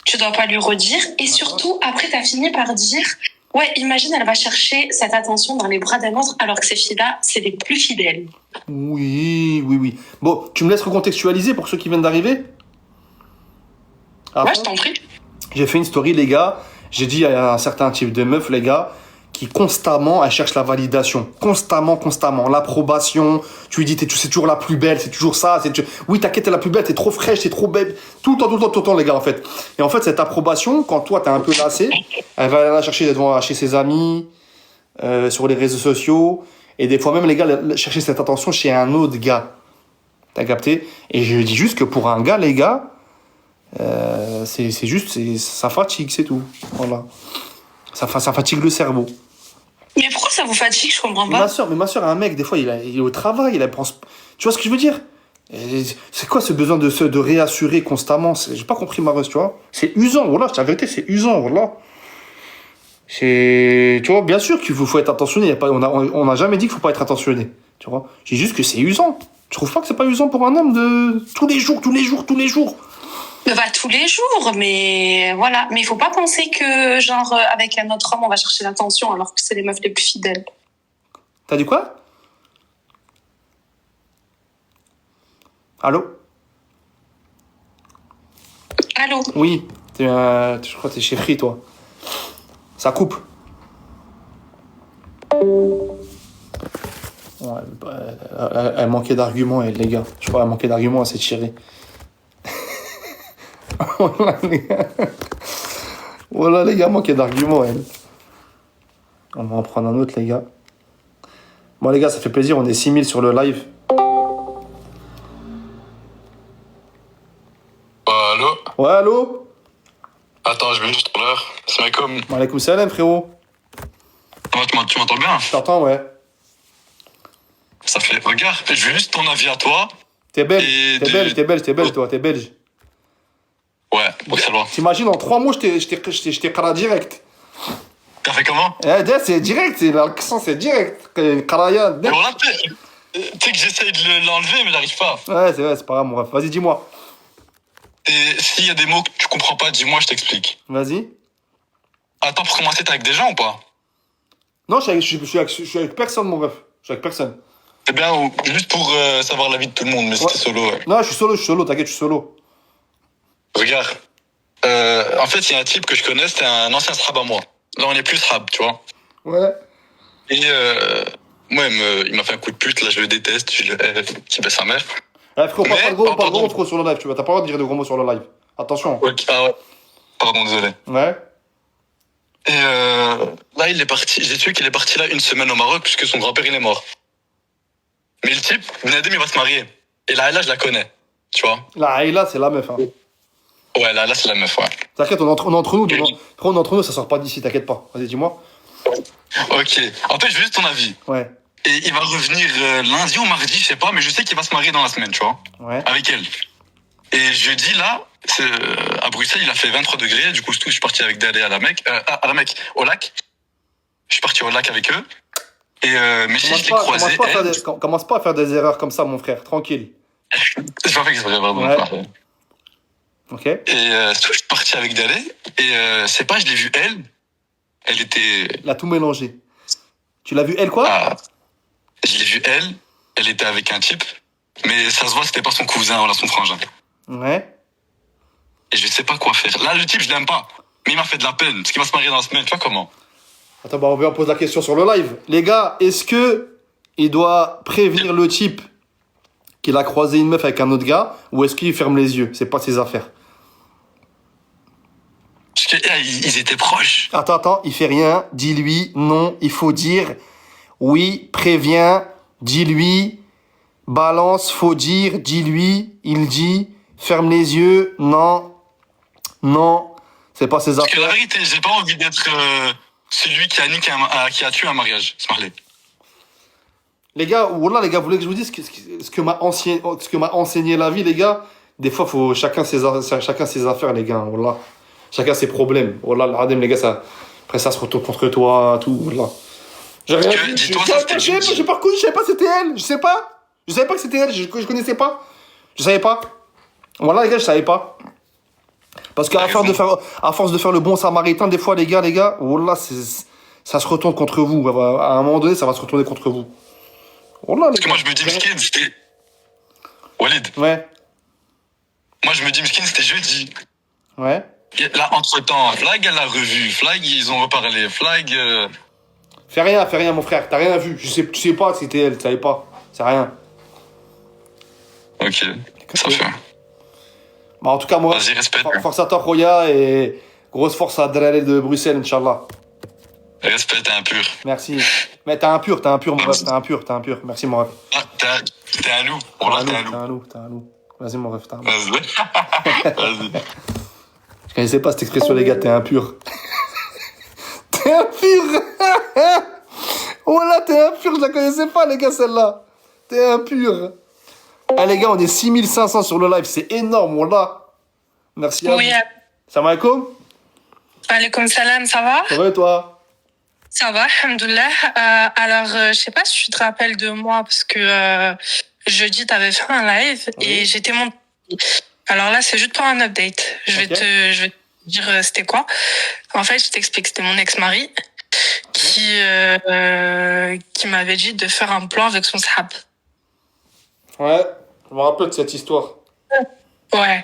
tu dois pas lui redire. Et surtout, après, t'as fini par dire, ouais, imagine, elle va chercher cette attention dans les bras d'un autre, alors que ces filles-là, c'est les plus fidèles. Oui. Bon, tu me laisses recontextualiser pour ceux qui viennent d'arriver? Ah, Ouais, je t'en prie. j'ai fait une story, les gars. J'ai dit à un certain type de meuf, les gars, qui constamment, elle cherche la validation. Constamment. L'approbation. Tu lui dis, c'est toujours la plus belle, c'est toujours ça. Oui, t'inquiète, t'es la plus belle, t'es trop fraîche, t'es trop belle. Tout le temps, les gars, en fait. Et en fait, cette approbation, quand toi, t'es un peu lassé, elle va aller la chercher chez ses amis, sur les réseaux sociaux. Et des fois même, les gars, chercher cette attention chez un autre gars. T'as capté? Et je dis juste que pour un gars, les gars, c'est juste, ça fatigue, c'est tout. Voilà. Ça fatigue le cerveau. Mais pourquoi ça vous fatigue? Je comprends Mais pas. ma soeur, un mec, des fois, il est au travail, il pense. Tu vois ce que je veux dire? Et c'est quoi ce besoin de réassurer constamment? J'ai pas compris, Mareuse, tu vois? C'est usant, voilà, je te la vérité, c'est usant, voilà. Tu vois, bien sûr qu'il faut être attentionné. On n'a jamais dit qu'il faut pas être attentionné. Tu vois? J'ai juste que c'est usant. Tu trouves pas que c'est pas usant pour un homme de tous les jours? Bah, tous les jours, mais voilà. Mais il faut pas penser que, genre, avec un autre homme, on va chercher l'attention alors que c'est les meufs les plus fidèles. T'as dit quoi? Allô? Allô? Oui. Je crois que t'es chez Free, toi. Ça coupe. Ouais, elle manquait d'arguments, elle, les gars. Je crois qu'elle manquait d'arguments, elle s'est tirée. Voilà, les gars, manquait d'arguments, elle. On va en prendre un autre, les gars. Bon, les gars, ça fait plaisir, on est 6000 sur le live. Allô? Ouais, allô? Attends, je vais juste pour l'heure. C'est comme. Maaleykoum salam, frérot. Tu m'entends bien? Je t'entends, ouais. Ça fait. Regarde, je veux juste ton avis à toi. T'es belge, Et t'es belge, toi, t'es belge. Ouais, Bruxellois. T'imagines, en 3 mots, je t'ai kara direct. T'as fait comment? C'est direct, l'accent, c'est direct. Karaya, Mais voilà, tu sais que j'essaye de l'enlever, mais j'arrive pas. Ouais, c'est pas grave, mon ref. Vas-y, dis-moi. Et s'il y a des mots que tu comprends pas, dis-moi, je t'explique. Vas-y. Attends, pour commencer, t'es avec des gens ou pas? Non, je suis avec personne, mon ref. Je suis avec personne. C'est bien, juste pour savoir l'avis de tout le monde, mais c'était solo, ouais. Non, je suis solo, t'inquiète, je suis solo. Regarde. En fait, il y a un type que je connais, c'était un ancien srab à moi. Là, on est plus srab, tu vois. Ouais. Et moi, il m'a fait un coup de pute, là, je le déteste, qui baisse sa mère. Frérot, pas de gros, pardon. frérot, sur le live, tu vois. T'as pas le droit de dire de gros mots sur le live. Attention. Ok, ah ouais. Pardon, désolé. Ouais. Et là, il est parti. J'ai su qu'il est parti là une semaine au Maroc puisque son grand-père il est mort. Mais le type, Nadem, il va se marier. Et là, je la connais. Tu vois? La Aïla, c'est la meuf, hein. Ouais, là, c'est la meuf, ouais. T'inquiète, on est entre nous. Frérot, on est entre nous, ça sort pas d'ici, t'inquiète pas. Vas-y, dis-moi. Ok. En fait, je veux juste ton avis. Ouais. Et il va revenir lundi ou mardi, je sais pas, mais je sais qu'il va se marier dans la semaine, tu vois? Ouais. Avec elle. Et jeudi, là, à Bruxelles, il a fait 23 degrés. Du coup, je suis parti avec Dadé au lac. Je suis parti au lac avec eux. Et mais si je l'ai croisé. Commence pas à faire des erreurs comme ça, mon frère. Tranquille. J'ai pas fait exprès, vraiment. Ouais. Ok. Et je suis parti avec Dadé. Et c'est pas, je l'ai vue elle. Elle était. Il a tout mélangé. Tu l'as vu, elle, quoi? Je l'ai vue elle. Elle était avec un type. Mais ça se voit, c'était pas son cousin, voilà, son frangin. Ouais. Et je sais pas quoi faire. Là, le type, je l'aime pas. Mais il m'a fait de la peine. Parce qu'il va se marier dans la semaine. Tu vois comment? Attends, bah, on va poser la question sur le live. Les gars, est-ce que il doit prévenir le type qu'il a croisé une meuf avec un autre gars, ou est-ce qu'il ferme les yeux? C'est pas ses affaires. Parce que ils étaient proches. Attends, il fait rien. Dis-lui non. Il faut dire oui, préviens. Dis-lui balance, faut dire. Dis-lui, il dit ferme les yeux. Non, c'est pas ses Parce que affaires. la vérité, j'ai pas envie d'être celui qui a tué un mariage. C'est parlé. Les gars, voilà, les gars, vous voulez que je vous dise ce que m'a enseigné la vie, les gars? Des fois, faut chacun ses affaires, les gars. Voilà. Chacun ses problèmes. Voilà, l'adem, les gars, après ça se retourne contre toi, tout. Voilà. J'ai rien dit. Je savais pas c'était elle. Je savais pas que c'était elle. Je connaissais pas. Je savais pas. Voilà, les gars, je savais pas. Parce qu'à force de faire le bon samaritain, des fois, les gars, voilà, ça se retourne contre vous. À un moment donné, ça va se retourner contre vous. Voilà, Parce que moi, je me dis, Miskin, c'était. Walid. Ouais. Moi, je me dis, Miskin, c'était jeudi. Ouais. Là, entre-temps, Flag, elle a revu. Flag, ils ont reparlé. Flag... Fais rien, mon frère. T'as rien vu. Tu sais pas si c'était elle. Tu savais pas. C'est rien. Ok, ça fait. Bah, en tout cas, moi, Vas-y, respecte. force à toi, Roya, et grosse force à Dralé de Bruxelles, Inch'Allah. Respect, t'es impur. Merci. Mais t'es impur, mon ref. T'es impur. Merci, mon ref. Ah, t'es un loup. Oh là, t'es un loup. T'es un loup. Vas-y, mon ref, t'es un loup. Vas-y. Vas-y. Je connaissais pas cette expression, les gars, t'es impur. T'es impur. Voilà, t'es impur, je la connaissais pas, les gars, celle-là. T'es impur. Ah, les gars, on est 6500 sur le live, c'est énorme, voilà. Merci à vous. Oui, Salam alaikum. alaikum salam, ça va? Ça va et toi? Ça va, alhamdoulilah. Alors, je sais pas si tu te rappelles de moi, parce que jeudi, t'avais fait un live et j'étais montée. Alors là, c'est juste pour un update. Je vais te dire c'était quoi. En fait, je t'explique, c'était mon ex-mari qui m'avait dit de faire un plan avec son sahab. Ouais, je me rappelle de cette histoire. Ouais.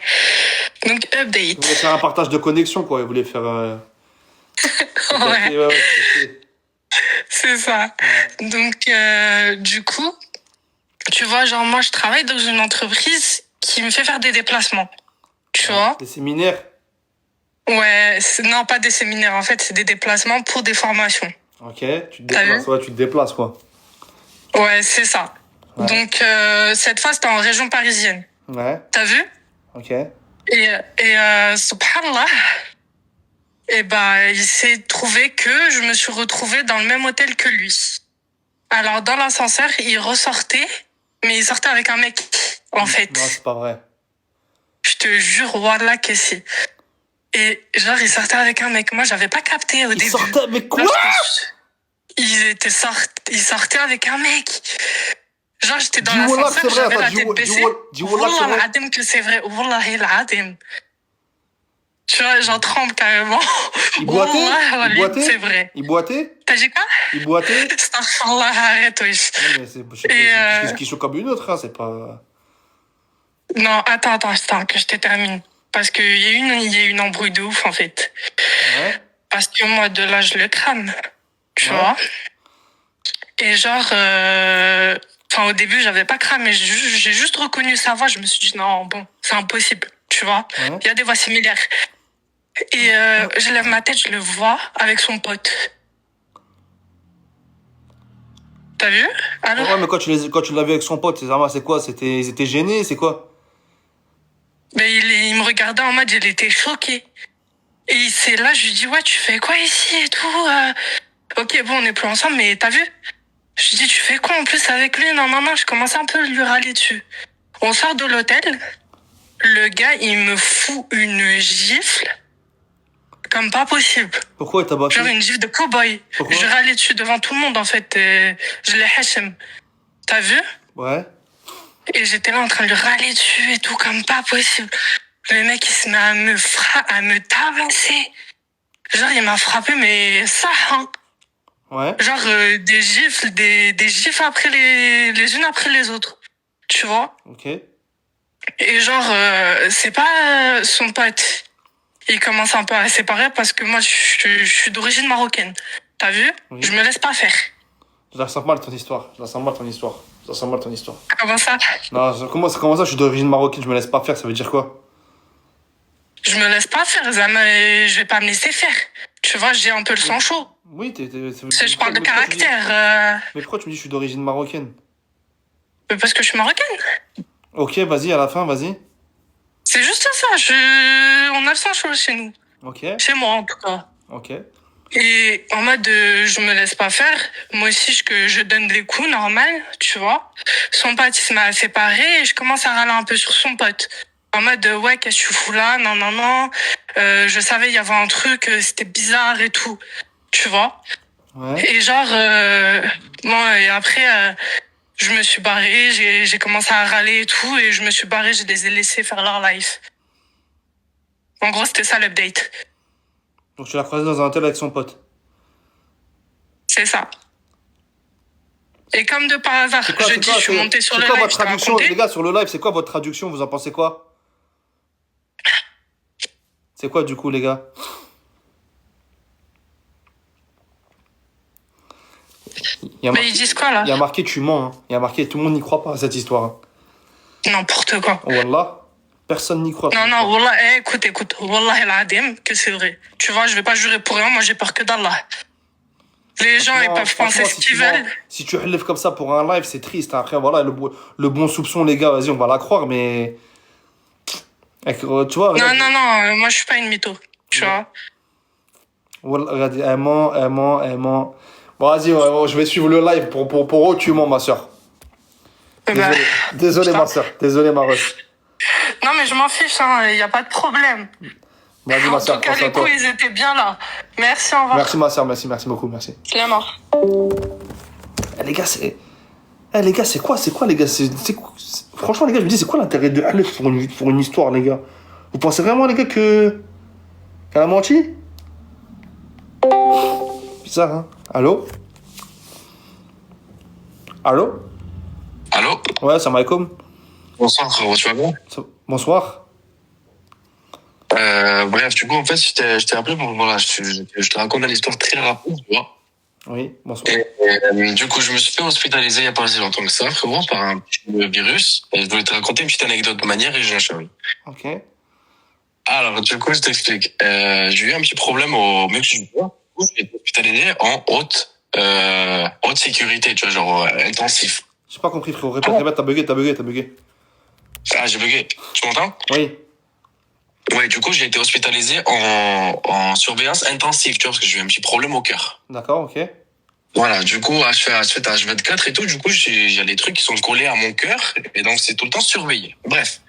Donc, Il update. voulait faire un partage de connexion, quoi. Il voulait faire... Ouais, ouais. c'est ça. Donc, du coup, tu vois, genre, moi, je travaille dans une entreprise qui me fait faire des déplacements. Tu vois? Des séminaires. Ouais, non, pas des séminaires, en fait, c'est des déplacements pour des formations. Ok, tu te déplaces, quoi. Ouais, c'est ça. Ouais. Donc, cette fois, c'était en région parisienne. Ouais, T'as vu? ok. Et subhanallah, et ben, il s'est trouvé que je me suis retrouvée dans le même hôtel que lui. Alors, dans l'ascenseur, il ressortait, mais il sortait avec un mec, en fait. Non, c'est pas vrai. Je te jure, wallah que si. Et genre, il sortait avec un mec. Moi, j'avais pas capté au début. Il sortait avec quoi? Il sortait avec un mec. Genre, j'étais dans Dis-moi là que c'est l'ascenseur, vrai, j'avais la attends, tête baissée. dis-moi là que c'est vrai. Wallah que c'est vrai. Wallahi l'adem. Tu vois, j'en tremble carrément. Il boitait? Wallah, Il boitait? c'est vrai. Il boitait? T'as dit quoi? Il boitait? Astaghfirullah, arrête, wesh. Non, mais c'est qui sont comme une autre, hein, c'est pas... Non, attends, que je te termine. Parce qu'il y a eu une embrouille de ouf, en fait. Ouais. Parce que moi, de là, je le crame. Tu Ouais. vois? Et genre, au début, j'avais pas cramé. J'ai juste reconnu sa voix. Je me suis dit, non, bon, c'est impossible. Tu vois? Ouais. Il y a des voix similaires. Et je lève ma tête, je le vois avec son pote. T'as vu? Alors? Ouais, mais quand tu l'as vu avec son pote, c'est quoi? Ils étaient gênés, c'est quoi? Mais il me regardait en mode, il était choqué. Et c'est là, je lui dis, ouais, tu fais quoi ici et tout? Ok, bon, on n'est plus ensemble, mais t'as vu? Je lui dis, tu fais quoi en plus avec lui? Non, je commence un peu à lui râler dessus. On sort de l'hôtel. Le gars, il me fout une gifle. Comme pas possible. Pourquoi il t'a battu? Genre une gifle de cow-boy. Pourquoi? Je râlais dessus devant tout le monde, en fait. Je l'ai hachem. T'as vu? Ouais. Et j'étais là en train de lui râler dessus et tout, comme pas possible. Le mec, il se met à me tabasser. Genre, il m'a frappé, mais ça, hein. Ouais. Genre, des gifles, des gifles après les unes après les autres. Tu vois? Ok. Et genre, c'est pas son pote. Il commence un peu à séparer parce que moi, je suis d'origine marocaine. T'as vu? Oui. Je me laisse pas faire. Je la sens mal ton histoire. Comment ça? Non, comment ça, je suis d'origine marocaine, je me laisse pas faire, ça veut dire quoi? Je me laisse pas faire, je vais pas me laisser faire. Tu vois, j'ai un peu le sang chaud. Oui, Je parle de caractère. Mais pourquoi tu me dis que je suis d'origine marocaine? Parce que je suis marocaine. Ok, vas-y, à la fin, vas-y. C'est juste ça. On a le sang chaud chez nous. Ok, Chez moi, en tout cas. ok. Et en mode, je me laisse pas faire. Moi aussi, je donne des coups, normal, tu vois. Son pote, il se m'a séparé et je commence à râler un peu sur son pote. En mode, ouais, qu'est-ce que tu fous là? Non. Je savais, il y avait un truc, c'était bizarre et tout. Tu vois. Ouais. Et genre, bon, et après, je me suis barrée, j'ai commencé à râler et tout, et je me suis barrée, je les ai laissés faire leur life. En gros, c'était ça l'update. Donc tu l'as croisé dans un hôtel avec son pote. C'est ça. Et comme de par hasard, jeudi, je suis montée sur le live, votre je t'ai traduction, raconté. les gars, sur le live, c'est quoi votre traduction? Vous en pensez quoi? C'est quoi, du coup, les gars? Mais ils disent quoi, là? Il y a marqué tu mens. Hein. Il y a marqué tout le monde n'y croit pas à cette histoire. Hein. N'importe quoi. Wallah, personne n'y croit. Non, non, Wallah, écoute. Wallah el-Adim, que c'est vrai. Tu vois, je vais pas jurer pour rien, moi j'ai peur que d'Allah. Les gens, ils peuvent penser ce qu'ils veulent. Si tu relèves comme ça pour un live, c'est triste. Hein. Après, voilà, le bon soupçon, les gars, vas-y, on va la croire, mais. Tu vois, regarde. Non, moi je suis pas une mytho. Tu vois. Wallah, regarde, elle ment. Bon, vas-y, ouais, je vais suivre le live pour eux, tu mens, ma soeur. Désolé, ma soeur. Désolé, ma ref. Non, mais je m'en fiche, hein, y a pas de problème. Vas-y, ma soeur. En tout cas, les coups, ils étaient bien là. Merci, au revoir. Merci, ma soeur. Merci beaucoup. Merci. C'est la mort. Les gars, c'est. Les gars, c'est quoi, les gars? Franchement, les gars, je me dis, c'est quoi l'intérêt de Alef pour une histoire, les gars? Vous pensez vraiment, les gars, qu'elle a menti? Bizarre, hein? Allô? Allô? Ouais, salam alaikum. Bonsoir, frérot, tu vas bien? Bonsoir. Bref, du coup, en fait, je t'ai appelé pour, voilà, je te raconte l'histoire très rapide, tu vois. Oui, bonsoir. Et du coup, je me suis fait hospitaliser il y a pas si longtemps que ça, frérot, par un petit virus. Et je voulais te raconter une petite anecdote de manière et j'enchaîne. Ok. Alors, du coup, je t'explique. J'ai eu un petit problème au Mexique. Du coup, j'ai été hospitalisé en haute sécurité, tu vois, genre intensif. J'ai pas compris, frérot. Répète, t'as bugué. Ah, j'ai bugué. Tu m'entends? Oui. Ouais, du coup, j'ai été hospitalisé en surveillance intensive, tu vois, parce que j'ai eu un petit problème au cœur. D'accord, ok. Voilà, du coup, H24 et tout, du coup, il y a des trucs qui sont collés à mon cœur, et donc c'est tout le temps surveillé. Bref.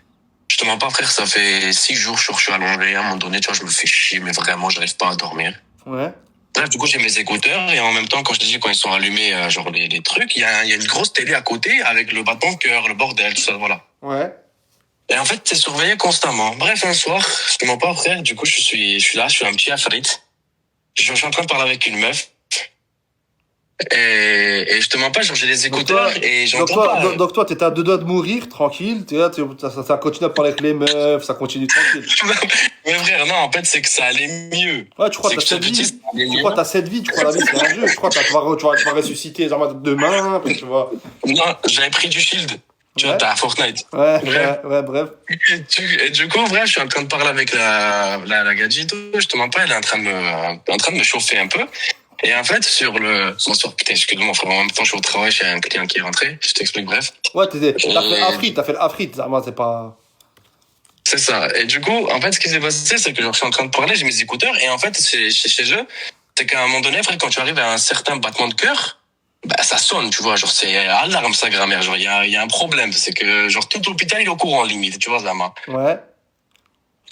Je te mens pas, frère, ça fait 6 jours que je suis allongé, à un moment donné, tu vois, je me fais chier, mais vraiment, j'arrive pas à dormir. Ouais. Bref, du coup, j'ai mes écouteurs, et en même temps, quand je te dis, quand ils sont allumés, genre, les trucs, il y a une grosse télé à côté, avec le battement de cœur, le bordel, tout ça, voilà. Ouais. Et en fait, c'est surveillé constamment. Bref, un soir, je te mens pas, frère, du coup, je suis là, je suis un petit afrit. Je suis en train de parler avec une meuf. Et je te mens pas, genre, j'ai les écouteurs et j'entends pas. Donc toi, t'étais à 2 doigts de mourir, tranquille. T'es là, ça continue à parler avec les meufs, ça continue tranquille. Mais frère, non, en fait, c'est que ça allait mieux. Ouais, tu crois que t'as cette vie? Tu crois que t'as cette vie? Tu crois que la vie, c'est un jeu? Tu crois que tu vas ressusciter genre, demain, tu vois? Non, j'avais pris du shield. Tu vois, t'as Fortnite. Ouais, bref. Et du coup, vrai, je suis en train de parler avec la gadget. Je te mens pas, elle est en train de me chauffer un peu. Et en fait, bonsoir, putain, excuse-moi, frère, en même temps, je suis au travail, j'ai un client qui est rentré. Je t'explique, bref. Ouais, t'as fait l'afrit, moi, c'est pas... C'est ça. Et du coup, en fait, ce qui s'est passé, c'est que genre, je suis en train de parler, j'ai mes écouteurs, et en fait, c'est chez eux, c'est qu'à un moment donné, frère, quand tu arrives à un certain battement de cœur, bah, ça sonne, tu vois, genre, c'est alarme, sa grammaire, genre, il y a un problème, c'est que, genre, tout l'hôpital, il est au courant, limite, tu vois, Zama. Ouais.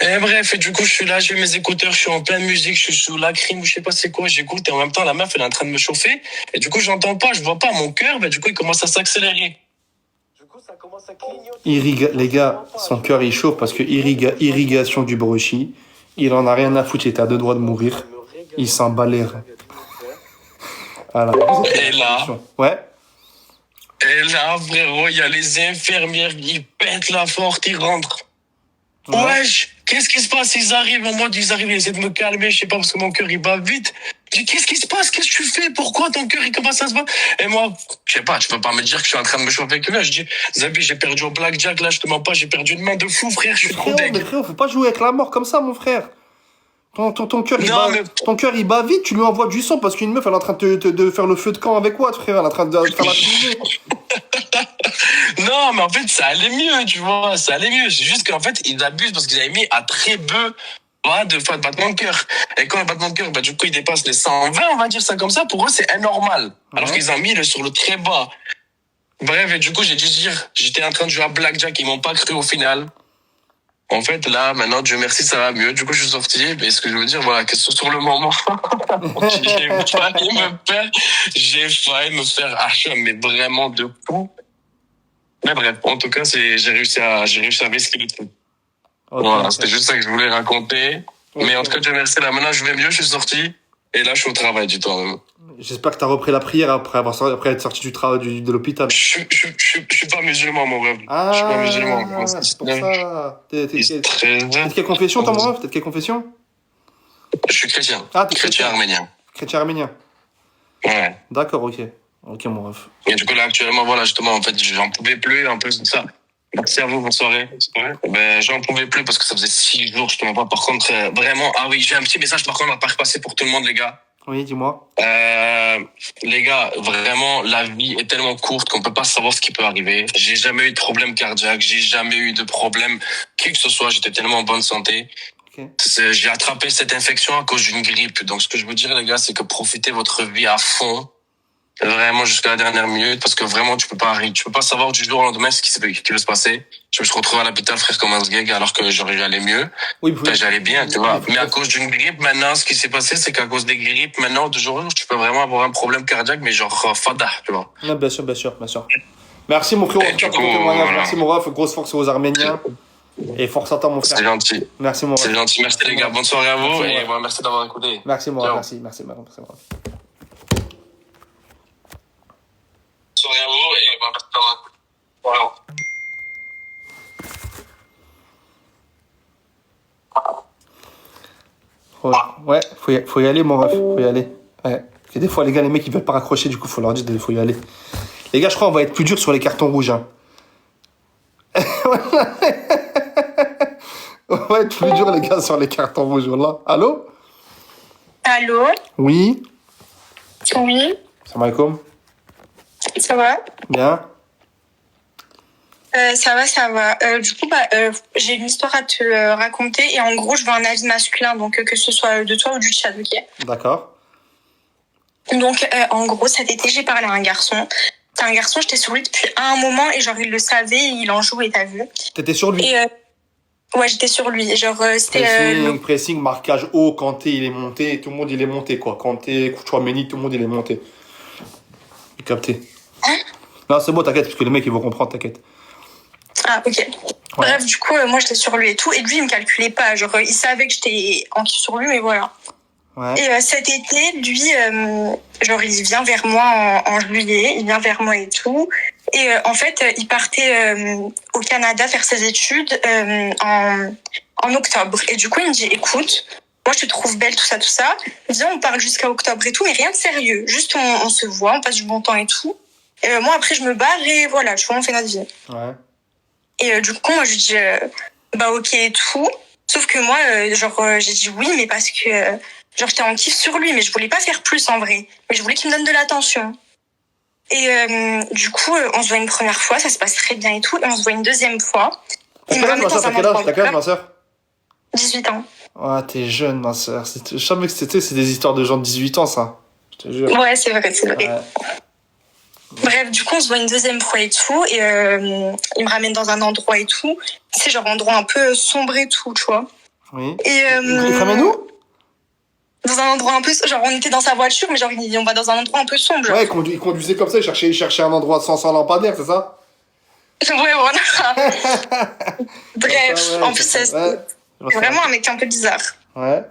Et bref, et du coup, je suis là, j'ai mes écouteurs, je suis en pleine musique, je suis sous la crime, je sais pas c'est quoi, j'écoute, et en même temps, la meuf, elle est en train de me chauffer, et du coup, j'entends pas, je vois pas mon cœur, bah, du coup, il commence à s'accélérer. Du coup, ça commence à clignoter. Les gars, son cœur, il chauffe parce que irrigation du brushie, il en a rien à foutre, il était à 2 doigts de mourir. Il s'en bat les reins. Voilà. Et là... Ouais. Et là, frérot, il y a les infirmières qui pètent la porte, ils rentrent. Ouais. Wesh, qu'est-ce qui se passe? Ils arrivent, ils essaient de me calmer, je sais pas, parce que mon cœur, il bat vite. Je dis, qu'est-ce qui se passe? Qu'est-ce que tu fais? Pourquoi ton cœur, il commence à se battre? Et moi, je sais pas, tu peux pas me dire que je suis en train de me chauffer avec eux. Je dis, Zabi, j'ai perdu au blackjack, là, je te mens pas, j'ai perdu une main de fou, frère, je suis trop Mais deg. frérot, faut pas jouer avec la mort comme ça, mon frère. Ton cœur, Non, il bat vite, tu lui envoies du sang parce qu'une meuf, elle est en train de faire le feu de camp avec Watt, frère. Elle est en train de faire la fusée. Non, mais en fait, ça allait mieux, tu vois, ça allait mieux. C'est juste qu'en fait, ils abusent parce qu'ils avaient mis à très peu de fois de battement de cœur. Et quand le battement de cœur, bah, du coup, il dépasse les 120, on va dire ça comme ça, pour eux, c'est anormal. Alors qu'ils ont mis sur le très bas. Bref, et du coup, j'ai dû dire, j'étais en train de jouer à blackjack, ils m'ont pas cru au final. En fait, là, maintenant, Dieu merci, ça va mieux. Du coup, je suis sorti. Mais ce que je veux dire, voilà, que sur le moment, j'ai failli me faire hacher, mais vraiment de fou. Mais bref, en tout cas, j'ai réussi à risquer le truc. Okay, voilà, c'était juste ça que je voulais raconter. Okay. Mais en tout cas, Dieu merci, là, maintenant, je vais mieux, je suis sorti. Et là, je suis au travail du temps. J'espère que t'as repris la prière après être sorti du travail de l'hôpital. Je suis pas musulman, mon rêve. Ah, Je suis pas musulman. c'est pour ça. T'es Très de quelle confession, toi, mon ref? T'es de quelle confession? Je suis chrétien. Ah, t'es Chrétien arménien. Chrétien arménien. Ouais. D'accord, ok. Ok, mon ref. Et du coup, là, actuellement, voilà, justement, en fait, j'en pouvais plus, un peu de ça. Merci à vous, bonne soirée. Ben, j'en pouvais plus parce que ça faisait 6 jours, justement pas. Par contre, vraiment, ah oui, j'ai un petit message, par contre, à pas repasser pour tout le monde, les gars. Oui, dis-moi. Les gars, vraiment, la vie est tellement courte qu'on peut pas savoir ce qui peut arriver. J'ai jamais eu de problème cardiaque, j'ai jamais eu de problème, qui que ce soit, j'étais tellement en bonne santé. Ok. J'ai attrapé cette infection à cause d'une grippe. Donc, ce que je veux dire, les gars, c'est que profitez votre vie à fond. Vraiment jusqu'à la dernière minute, parce que vraiment, tu peux pas savoir du jour au lendemain ce qui va se passer. Je me suis retrouvé à l'hôpital, frère, comme un sgeg, alors que j'allais mieux. Oui, Enfin, j'allais bien, tu vois. Mais à cause d'une grippe, maintenant, ce qui s'est passé, c'est qu'à cause des grippes, maintenant, de jour en jour, tu peux vraiment avoir un problème cardiaque, mais genre, fada, tu vois. Ah, bien sûr, bien sûr, bien sûr. Merci, mon frérot, Et pour du ton coup, témoignage. voilà. Merci, mon ref. Grosse force aux Arméniens. Et force à toi, mon C'est frère. gentil. Merci, mon C'est ref. gentil. Merci, les gars. Bonne soirée à vous. Merci, Et ouais. voilà, merci d'avoir écouté. Merci, mon ref. Ciao. Merci, mon ref. Bonne soirée à vous. Et voilà, merci d'avoir écouté. Voilà. Ouais, faut y aller, mon ref. Faut y aller. Ouais. Parce que des fois, les gars, les mecs, ils veulent pas raccrocher, du coup, faut leur dire qu'il faut y aller. Les gars, je crois qu'on va être plus dur sur les cartons rouges. Hein. On va être plus dur, les gars, sur les cartons rouges. Voilà. Allô? Allô? Oui? Oui, Salam alaikum. ça va? Bien? Ça va, ça va. Du coup, j'ai une histoire à te raconter et en gros, je veux un avis masculin, donc que ce soit de toi ou du chat, ok? D'accord. Donc, en gros, cet été, j'ai parlé à un garçon. C'est un garçon, j'étais sur lui depuis un moment et genre, il le savait, il en jouait, t'as vu? T'étais sur lui? Et ouais, j'étais sur lui. Genre, c'était... Pressing, marquage haut, Kanté, il est monté, tout le monde, il est monté, quoi. Kanté, Chouameni, tout le monde, il est monté. J'ai capté. Hein? Non, c'est bon, t'inquiète, parce que les mecs, ils vont comprendre, t'inquiète. Ah, ok. Ouais. Bref, du coup, moi, j'étais sur lui et tout. Et lui, il me calculait pas. Genre, il savait que j'étais en kiff sur lui, mais voilà. Ouais. Et cet été, lui, genre, il vient vers moi en juillet, il vient vers moi et tout. Et en fait, il partait au Canada faire ses études en octobre. Et du coup, il me dit, écoute, moi, je te trouve belle, tout ça. Viens, on parle jusqu'à octobre et tout, mais rien de sérieux. Juste, on se voit, on passe du bon temps et tout. Et moi, après, je me barre et voilà, tu vois, on fait notre vie. Ouais. Et du coup, moi, je lui dis, bah ok et tout. Sauf que moi, j'ai dit oui, mais parce que, genre, j'étais en kiff sur lui, mais je voulais pas faire plus en vrai. Mais je voulais qu'il me donne de l'attention. Et du coup, on se voit une première fois, ça se passe très bien et tout. Et on se voit une deuxième fois. Il me ramène dans un endroit. T'as quel âge, ma soeur? 18 ans. Ah, t'es jeune, ma soeur. Je savais que c'est des histoires de gens de 18 ans, ça. Je te jure. Ouais, c'est vrai, c'est vrai. Ouais. Bref, du coup, on se voit une deuxième fois et tout. Et il me ramène dans un endroit et tout. C'est genre endroit un peu sombre et tout, tu vois. Oui. Et Il te ramène où? dans un endroit un peu... Genre, on était dans sa voiture, mais genre, on va dans un endroit un peu sombre. Genre. Ouais, il conduisait comme ça, il cherchait un endroit sans lampadaire, c'est ça? Ouais, voilà. Bref, Ouais, en plus, c'est vraiment un mec un peu bizarre. Ouais.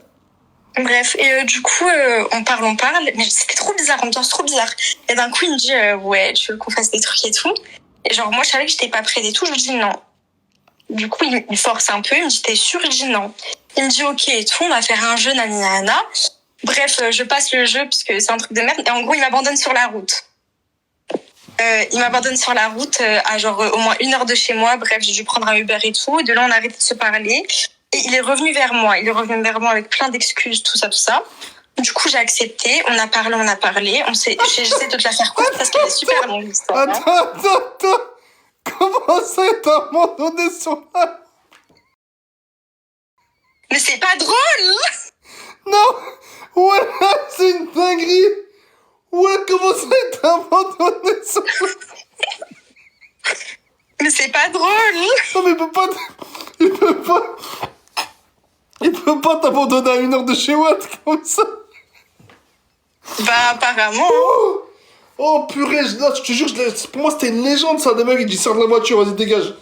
Bref, et du coup, on parle, mais c'était trop bizarre, ambiance trop bizarre. Et d'un coup, il me dit, ouais, tu veux qu'on fasse des trucs et tout? Et genre, moi, je savais que j'étais pas prête et tout, je lui dis non. Du coup, il force un peu, il me dit, t'es sûre? Je dis non. Il me dit, ok et tout, on va faire un jeu, nanana. Bref, je passe le jeu, parce que c'est un truc de merde, et en gros, il m'abandonne sur la route. À genre au moins 1 heure de chez moi. Bref, j'ai dû prendre un Uber et tout. Et de là, on a arrêté de se parler. Et il est revenu vers moi. Avec plein d'excuses, tout ça. Du coup, j'ai accepté. On a parlé. J'essaie de te la faire courte parce qu'elle est super longue, l'histoire. Attends. Comment ça, t'as abandonné sur la... Mais c'est pas drôle! Non! Voilà, c'est une dinguerie! Ouais, comment ça, t'as abandonné sur la... Mais c'est pas drôle! Non, mais il peut pas t'abandonner à 1 heure de chez Watt comme ça! Bah, apparemment. Oh purée, là, je te jure, pour moi c'était une légende ça, des mecs qui disent sors de la voiture, vas-y dégage.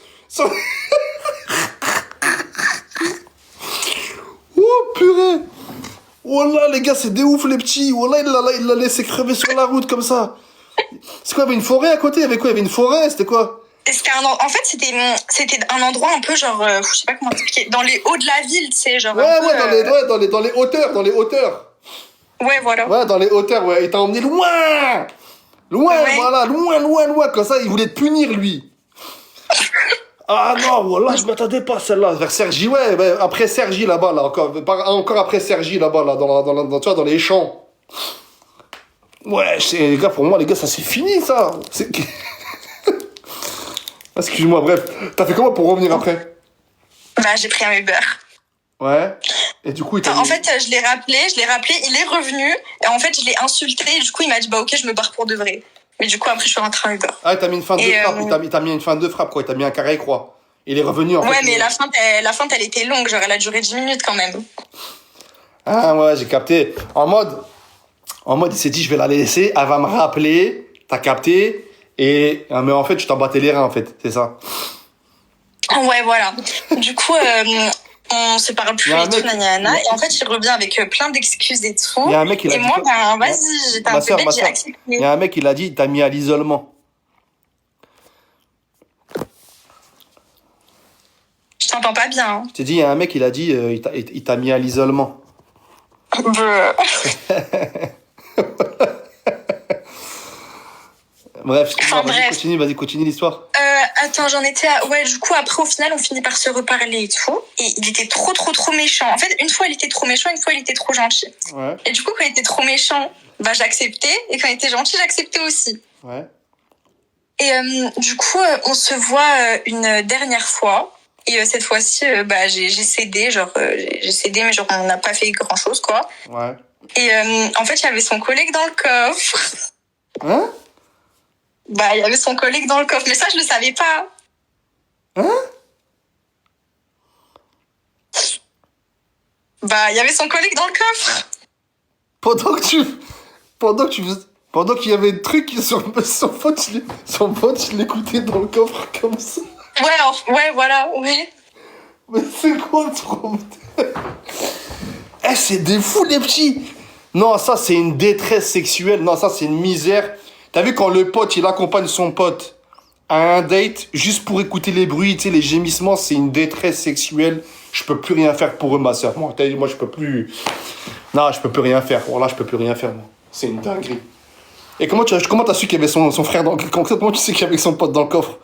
Oh purée. Wallah, les gars, c'est des ouf, les petits. Wallah, il l'a laissé crever sur la route comme ça. C'est quoi, il y avait une forêt à côté? Il y avait quoi? Il y avait une forêt? C'était quoi? En fait, c'était un endroit un peu genre, je sais pas comment expliquer, dans les hauts de la ville, tu sais, genre. Ouais, un peu, dans les hauteurs, dans les hauteurs. Ouais, voilà. Ouais, dans les hauteurs, ouais. Il t'a emmené loin. Loin, Ouais. voilà, loin. Comme ça, il voulait te punir, lui. Ah non, voilà, je m'attendais pas à celle-là. Vers Sergi, ouais, après Sergi, là-bas, là, encore après Sergi, là-bas, là, tu vois, dans les champs. Ouais, les gars, pour moi, les gars, ça c'est fini, ça. Excuse-moi, bref. T'as fait comment pour revenir après? Bah, j'ai pris un Uber. Ouais. Et du coup, il t'a En fait, je l'ai rappelé, il est revenu, et en fait, je l'ai insulté, et du coup, il m'a dit, bah, ok, je me barre pour de vrai. Mais du coup, après, je suis rentrée en Uber. Ah, t'as mis une fin de frappe, il t'a mis une fin de frappe, quoi. Il t'a mis un carré croix. Il est revenu, en fait. Ouais, mais la feinte, elle était longue, genre, elle a duré 10 minutes quand même. Ah, ouais, j'ai capté. En mode, il s'est dit, je vais la laisser, elle va me rappeler, t'as capté, mais en fait, tu t'en battais les reins, en fait, c'est ça. Ouais, voilà. Du coup, on se parle plus et tout, nanana. Et en fait, il revient avec plein d'excuses et tout. Il y a un mec, il a et dit moi, quoi? ben, vas-y, j'étais un peu bête, j'ai accepté. Il y a un mec, il a dit, il t'a mis à l'isolement. Je t'entends pas bien. Hein. Je t'ai dit, il y a un mec, il a dit, il t'a mis à l'isolement. Bref, vas-y, continue l'histoire. Attends, j'en étais à... Ouais, du coup, après, au final, on finit par se reparler et tout. Et il était trop méchant. En fait, une fois, il était trop méchant, une fois, il était trop gentil. Ouais. Et du coup, quand il était trop méchant, bah, j'acceptais. Et quand il était gentil, j'acceptais aussi. Ouais. Et du coup, on se voit une dernière fois. Et cette fois-ci, bah, j'ai cédé, j'ai cédé, mais genre, on n'a pas fait grand-chose, quoi. Ouais. Et en fait, il y avait son collègue dans le coffre. Hein? Bah, il y avait son collègue dans le coffre, mais ça, je le savais pas. Hein? Bah, il y avait son collègue dans le coffre. Pendant qu'il y avait un truc, son pote, il l'écoutait dans le coffre comme ça. Ouais, voilà, ouais. Mais c'est quoi le truc? Eh, c'est des fous, les petits! Non, ça, c'est une détresse sexuelle. Non, ça, c'est une misère. T'as vu quand le pote, il accompagne son pote à un date juste pour écouter les bruits, tu sais, les gémissements, c'est une détresse sexuelle. Je peux plus rien faire pour eux, ma soeur. Moi, je peux plus... Non, je peux plus rien faire. Voilà, je peux plus rien faire, moi. C'est une dinguerie. Et comment t'as su qu'il y avait son frère dans... Comment tu sais qu'il y avait son pote dans le coffre?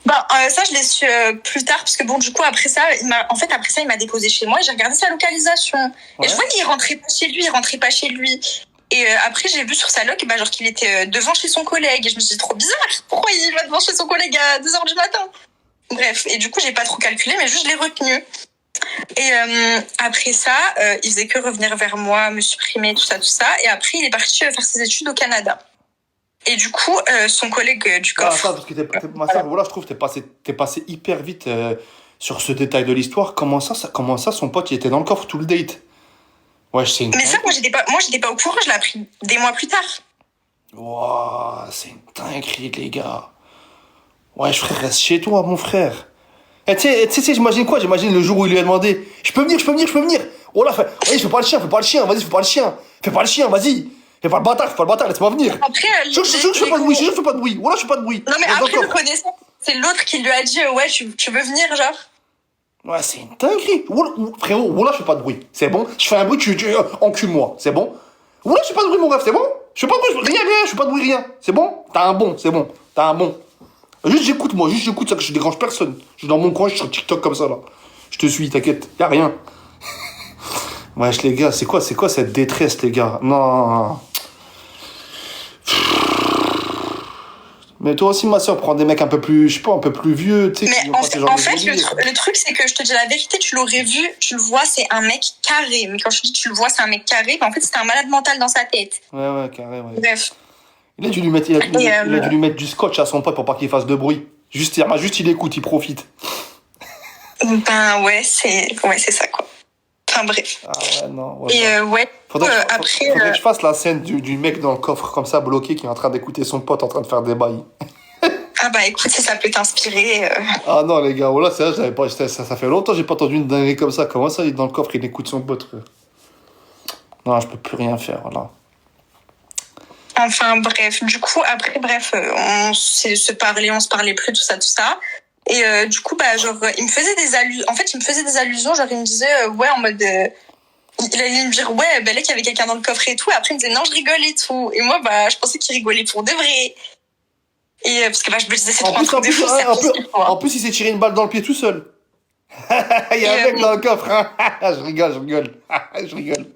Bah, ça, je l'ai su plus tard, parce que bon, du coup, après ça, il m'a déposé chez moi et j'ai regardé sa localisation. Ouais. Et je vois qu'il rentrait pas chez lui. Et après, j'ai vu sur sa loc, bah, genre qu'il était devant chez son collègue. Et je me suis dit, trop bizarre, pourquoi il va devant chez son collègue à 2h du matin? Bref, et du coup, j'ai pas trop calculé, mais juste je l'ai retenu. Et après ça, il faisait que revenir vers moi, me supprimer, tout ça. Et après, il est parti faire ses études au Canada. Et du coup, son collègue du coffre... Ah, parce que voilà, je trouve que t'es passé hyper vite sur ce détail de l'histoire. Comment ça, son pote, il était dans le coffre tout le date? Ouais, c'est une... Mais ça, moi, j'étais pas au courant, je l'ai appris des mois plus tard. Wow, c'est une dinguerie, les gars. Ouais, frère, reste chez toi, mon frère. Et tu sais, j'imagine quoi? J'imagine le jour où il lui a demandé, je peux venir. Oh là, vas-y, fais pas le chien, vas-y, fais pas le chien, vas-y. Fais pas le bâtard, laisse-moi venir. Après, je fais pas de bruit, Voilà, je fais pas de bruit. Non, mais après, le connaissant, c'est l'autre qui lui a dit, ouais, tu veux venir, genre? Ouais, c'est une dinguerie. Frérot, voilà, je fais pas de bruit. C'est bon? Je fais un bruit, tu encule-moi. C'est bon? Voilà, je fais pas de bruit, mon rêve, c'est bon? Je fais pas de bruit, rien, je fais pas de bruit, rien. C'est bon? T'as un bon. Juste j'écoute ça, que je dérange personne. Je suis dans mon coin, je suis sur TikTok comme ça, là. Je te suis, t'inquiète, y'a rien. Wesh, les gars, c'est quoi cette détresse, les gars? Non. Mais toi aussi, ma soeur, prends des mecs un peu plus, je sais pas, un peu plus vieux, tu sais. Mais en fait, le truc, c'est que je te dis la vérité, tu l'aurais vu, tu le vois, c'est un mec carré. Mais quand je dis tu le vois, c'est un mec carré, mais en fait, c'était un malade mental dans sa tête. Ouais, carré, ouais. Bref. Il a dû lui mettre du scotch à son pote pour pas qu'il fasse de bruit. Juste, il écoute, il profite. Ben ouais, c'est ça, quoi. Enfin, bref. Ah ouais, non. Ouais, et ouais, faudrait après... que je fasse la scène du mec dans le coffre, comme ça, bloqué, qui est en train d'écouter son pote en train de faire des bails. Ah bah écoute, ça peut t'inspirer. Ah non, les gars, voilà, ça fait longtemps que j'ai pas entendu une dinguerie comme ça. Comment ça, il est dans le coffre, il écoute son pote, frère. Non, je peux plus rien faire, voilà. Enfin bref, du coup après bref, on se parlait plus tout ça. Et du coup bah genre il me faisait des allusions. En fait il me faisait des allusions, genre il me disait ouais en mode il allait me dire ouais ben là qu'il y avait quelqu'un dans le coffre et tout. Et après il me disait non je rigole et tout. Et moi bah je pensais qu'il rigolait pour de vrai. Et parce que bah je me disais c'est trop un truc de fou, c'est impossible, quoi. En plus, il s'est tiré une balle dans le pied tout seul. Il y a un mec dans le coffre. Hein. Je rigole. Je rigole.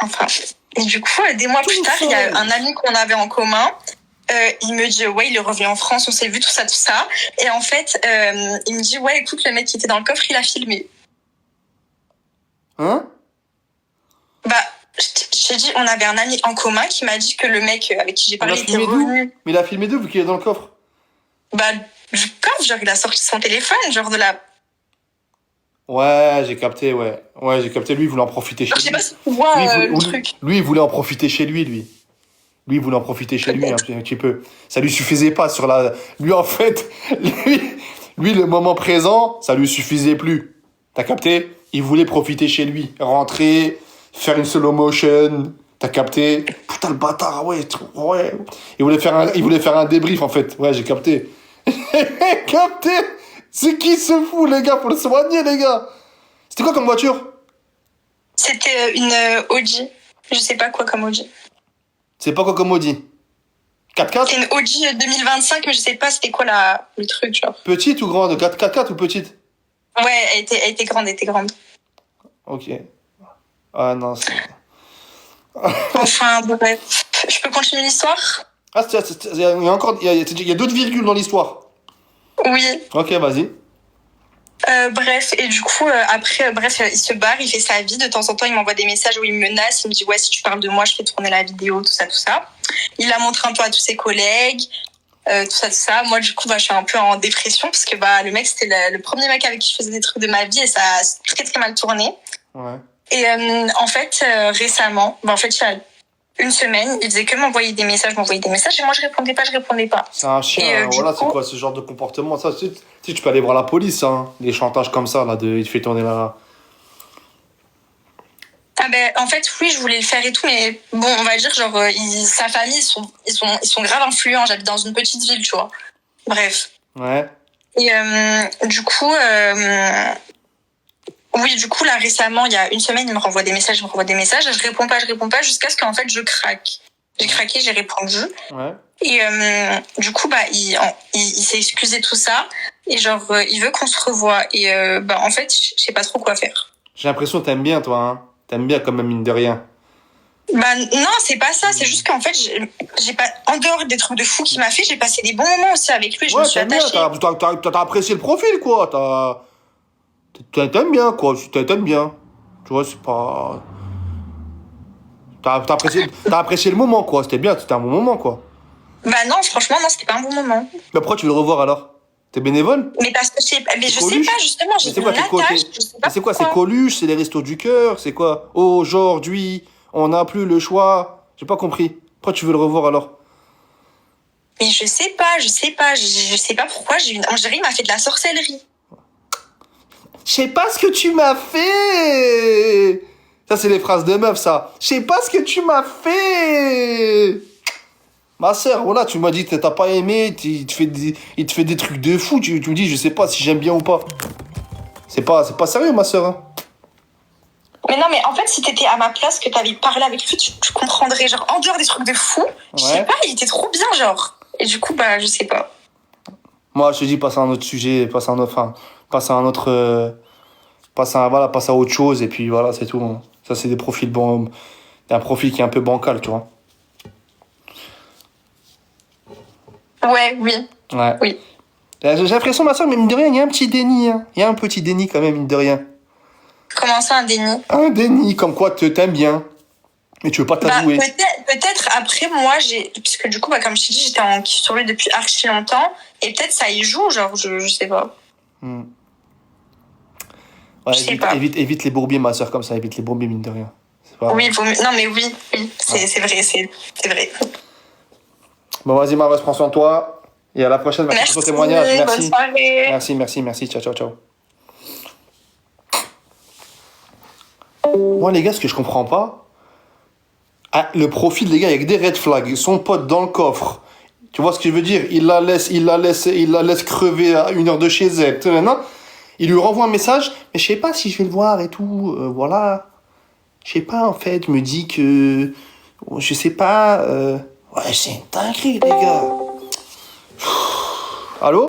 Enfin, et du coup, des mois plus tard, il y a un ami qu'on avait en commun. Il me dit, ouais, il est revenu en France, on s'est vu, tout ça. Et en fait, il me dit, ouais, écoute, le mec qui était dans le coffre, il a filmé. Hein? Bah, je t'ai dit, on avait un ami en commun qui m'a dit que le mec avec qui j'ai parlé était revenu. Mais il a filmé d'où, vu qu'il est dans le coffre? Bah, du coffre, genre, il a sorti son téléphone, genre de la... Ouais, j'ai capté, ouais. Ouais, j'ai capté, lui, il voulait en profiter chez Je sais lui. pas si tu vois le truc. Lui, il voulait en profiter chez lui. Lui, il voulait en profiter chez lui un petit peu. Ça lui suffisait pas sur la... Lui, en fait, lui, le moment présent, ça lui suffisait plus. T'as capté? Il voulait profiter chez lui. Rentrer, faire une slow motion. T'as capté? Putain, le bâtard, ouais. Il voulait faire un débrief, en fait. Ouais, j'ai capté. Capté? C'est qui ce fou, les gars? Faut le soigner, les gars. C'était quoi comme voiture? C'était une Audi. Je sais pas quoi comme Audi. C'est pas quoi comme Audi? 4x4? C'est une Audi 2025, mais je sais pas c'était quoi le truc, genre. Petite ou grande? 4x4 ou petite? Ouais, elle était grande. Ok. Ah non, c'est... Enfin, bref. Je peux continuer l'histoire? Ah, il y a encore... Il y a d'autres virgules dans l'histoire. Oui. Ok, vas-y. Bref, et du coup, après, il se barre, il fait sa vie. De temps en temps, il m'envoie des messages où il me menace. Il me dit, ouais, si tu parles de moi, je fais tourner la vidéo, tout ça. Il la montre un peu à tous ses collègues, tout ça. Moi, du coup, bah, je suis un peu en dépression parce que bah, le mec, c'était le premier mec avec qui je faisais des trucs de ma vie et ça a très, très mal tourné. Ouais. Et en fait, récemment, bah, en fait, il y a une semaine, il faisait que m'envoyer des messages, et moi, je répondais pas. C'est un chien, Et, voilà, coup, c'est quoi ce genre de comportement? Ça, tu peux aller voir la police, hein. Les chantages comme ça, là, il te fait tourner la... Ah ben, en fait, oui, je voulais le faire et tout, mais bon, on va dire, genre, sa famille, ils sont grave influents. J'habite dans une petite ville, tu vois. Bref. Ouais. Et du coup, oui, du coup, là, récemment, il y a une semaine, il me renvoie des messages, je réponds pas, jusqu'à ce qu'en fait, je craque. J'ai craqué, j'ai répondu. Ouais. Et du coup, bah, il s'est excusé tout ça, et genre, il veut qu'on se revoie. Et bah, en fait, je sais pas trop quoi faire. J'ai l'impression que t'aimes bien, toi, hein. T'aimes bien, quand même, mine de rien. Bah non, c'est pas ça, c'est juste qu'en fait, j'ai pas, en dehors des trucs de fou qu'il m'a fait, j'ai passé des bons moments aussi avec lui, je me suis attachée. T'as apprécié le profil, quoi. T'aimes bien, quoi. T'aimes bien. Tu vois, c'est pas... T'as apprécié le moment, quoi. C'était bien, c'était un bon moment, quoi. Bah non, franchement, non, c'était pas un bon moment. Mais pourquoi tu veux le revoir, alors? T'es bénévole? Mais parce que je sais pas, justement, j'ai c'est quoi, une attache, je sais pas. C'est quoi, c'est Coluche, c'est les restos du cœur, c'est quoi? Aujourd'hui, on n'a plus le choix. J'ai pas compris. Pourquoi tu veux le revoir, alors? Mais je sais pas pourquoi on dirait qu'il m'a fait de la sorcellerie. Je sais pas ce que tu m'as fait. Ça, c'est les phrases de meuf, ça. Je sais pas ce que tu m'as fait. Ma sœur, voilà, tu m'as dit que t'as pas aimé, il te fait des trucs de fou, tu me dis, je sais pas si j'aime bien ou pas. C'est pas sérieux, ma sœur, hein. Mais non, mais en fait, si t'étais à ma place, que t'avais parlé avec lui, tu comprendrais, genre, en dehors des trucs de fou, je sais pas, il était trop bien, genre. Et du coup, bah, je sais pas. Moi, je te dis, passe à un autre sujet, passe à autre chose, et puis voilà, c'est tout, hein. Ça, c'est des profils bons, un profil qui est un peu bancal, tu vois. Ouais, oui. Ouais. Oui. J'ai l'impression, ma soeur, mais mine de rien, il y a un petit déni, hein. Il y a un petit déni quand même, mine de rien. Comment ça, un déni? Un déni, comme quoi t'aimes bien, mais tu veux pas t'avouer. Bah, peut-être après, moi, puisque du coup, bah, comme je t'ai dit, j'étais en kiff sur lui depuis archi longtemps, et peut-être ça y joue, genre, je sais pas. Ouais, évite les bourbiers, ma soeur, comme ça, évite les bourbiers, mine de rien. Oui, non, mais oui, c'est vrai, c'est vrai. Bon, vas-y, Maros, prends soin de toi. Et à la prochaine. Merci pour ton témoignage. Merci. Bonne soirée. Merci. Ciao. Moi, les gars, ce que je comprends pas, Ah, le profil, les gars, il y a que des red flags. Son pote dans le coffre. Tu vois ce que je veux dire? Il la laisse crever à 1 heure de chez elle. Non. Il lui renvoie un message, mais je sais pas si je vais le voir et tout. Voilà. Je sais pas, en fait. Je me dis que... Je sais pas. Ouais, c'est une dinguerie, les gars. Allô?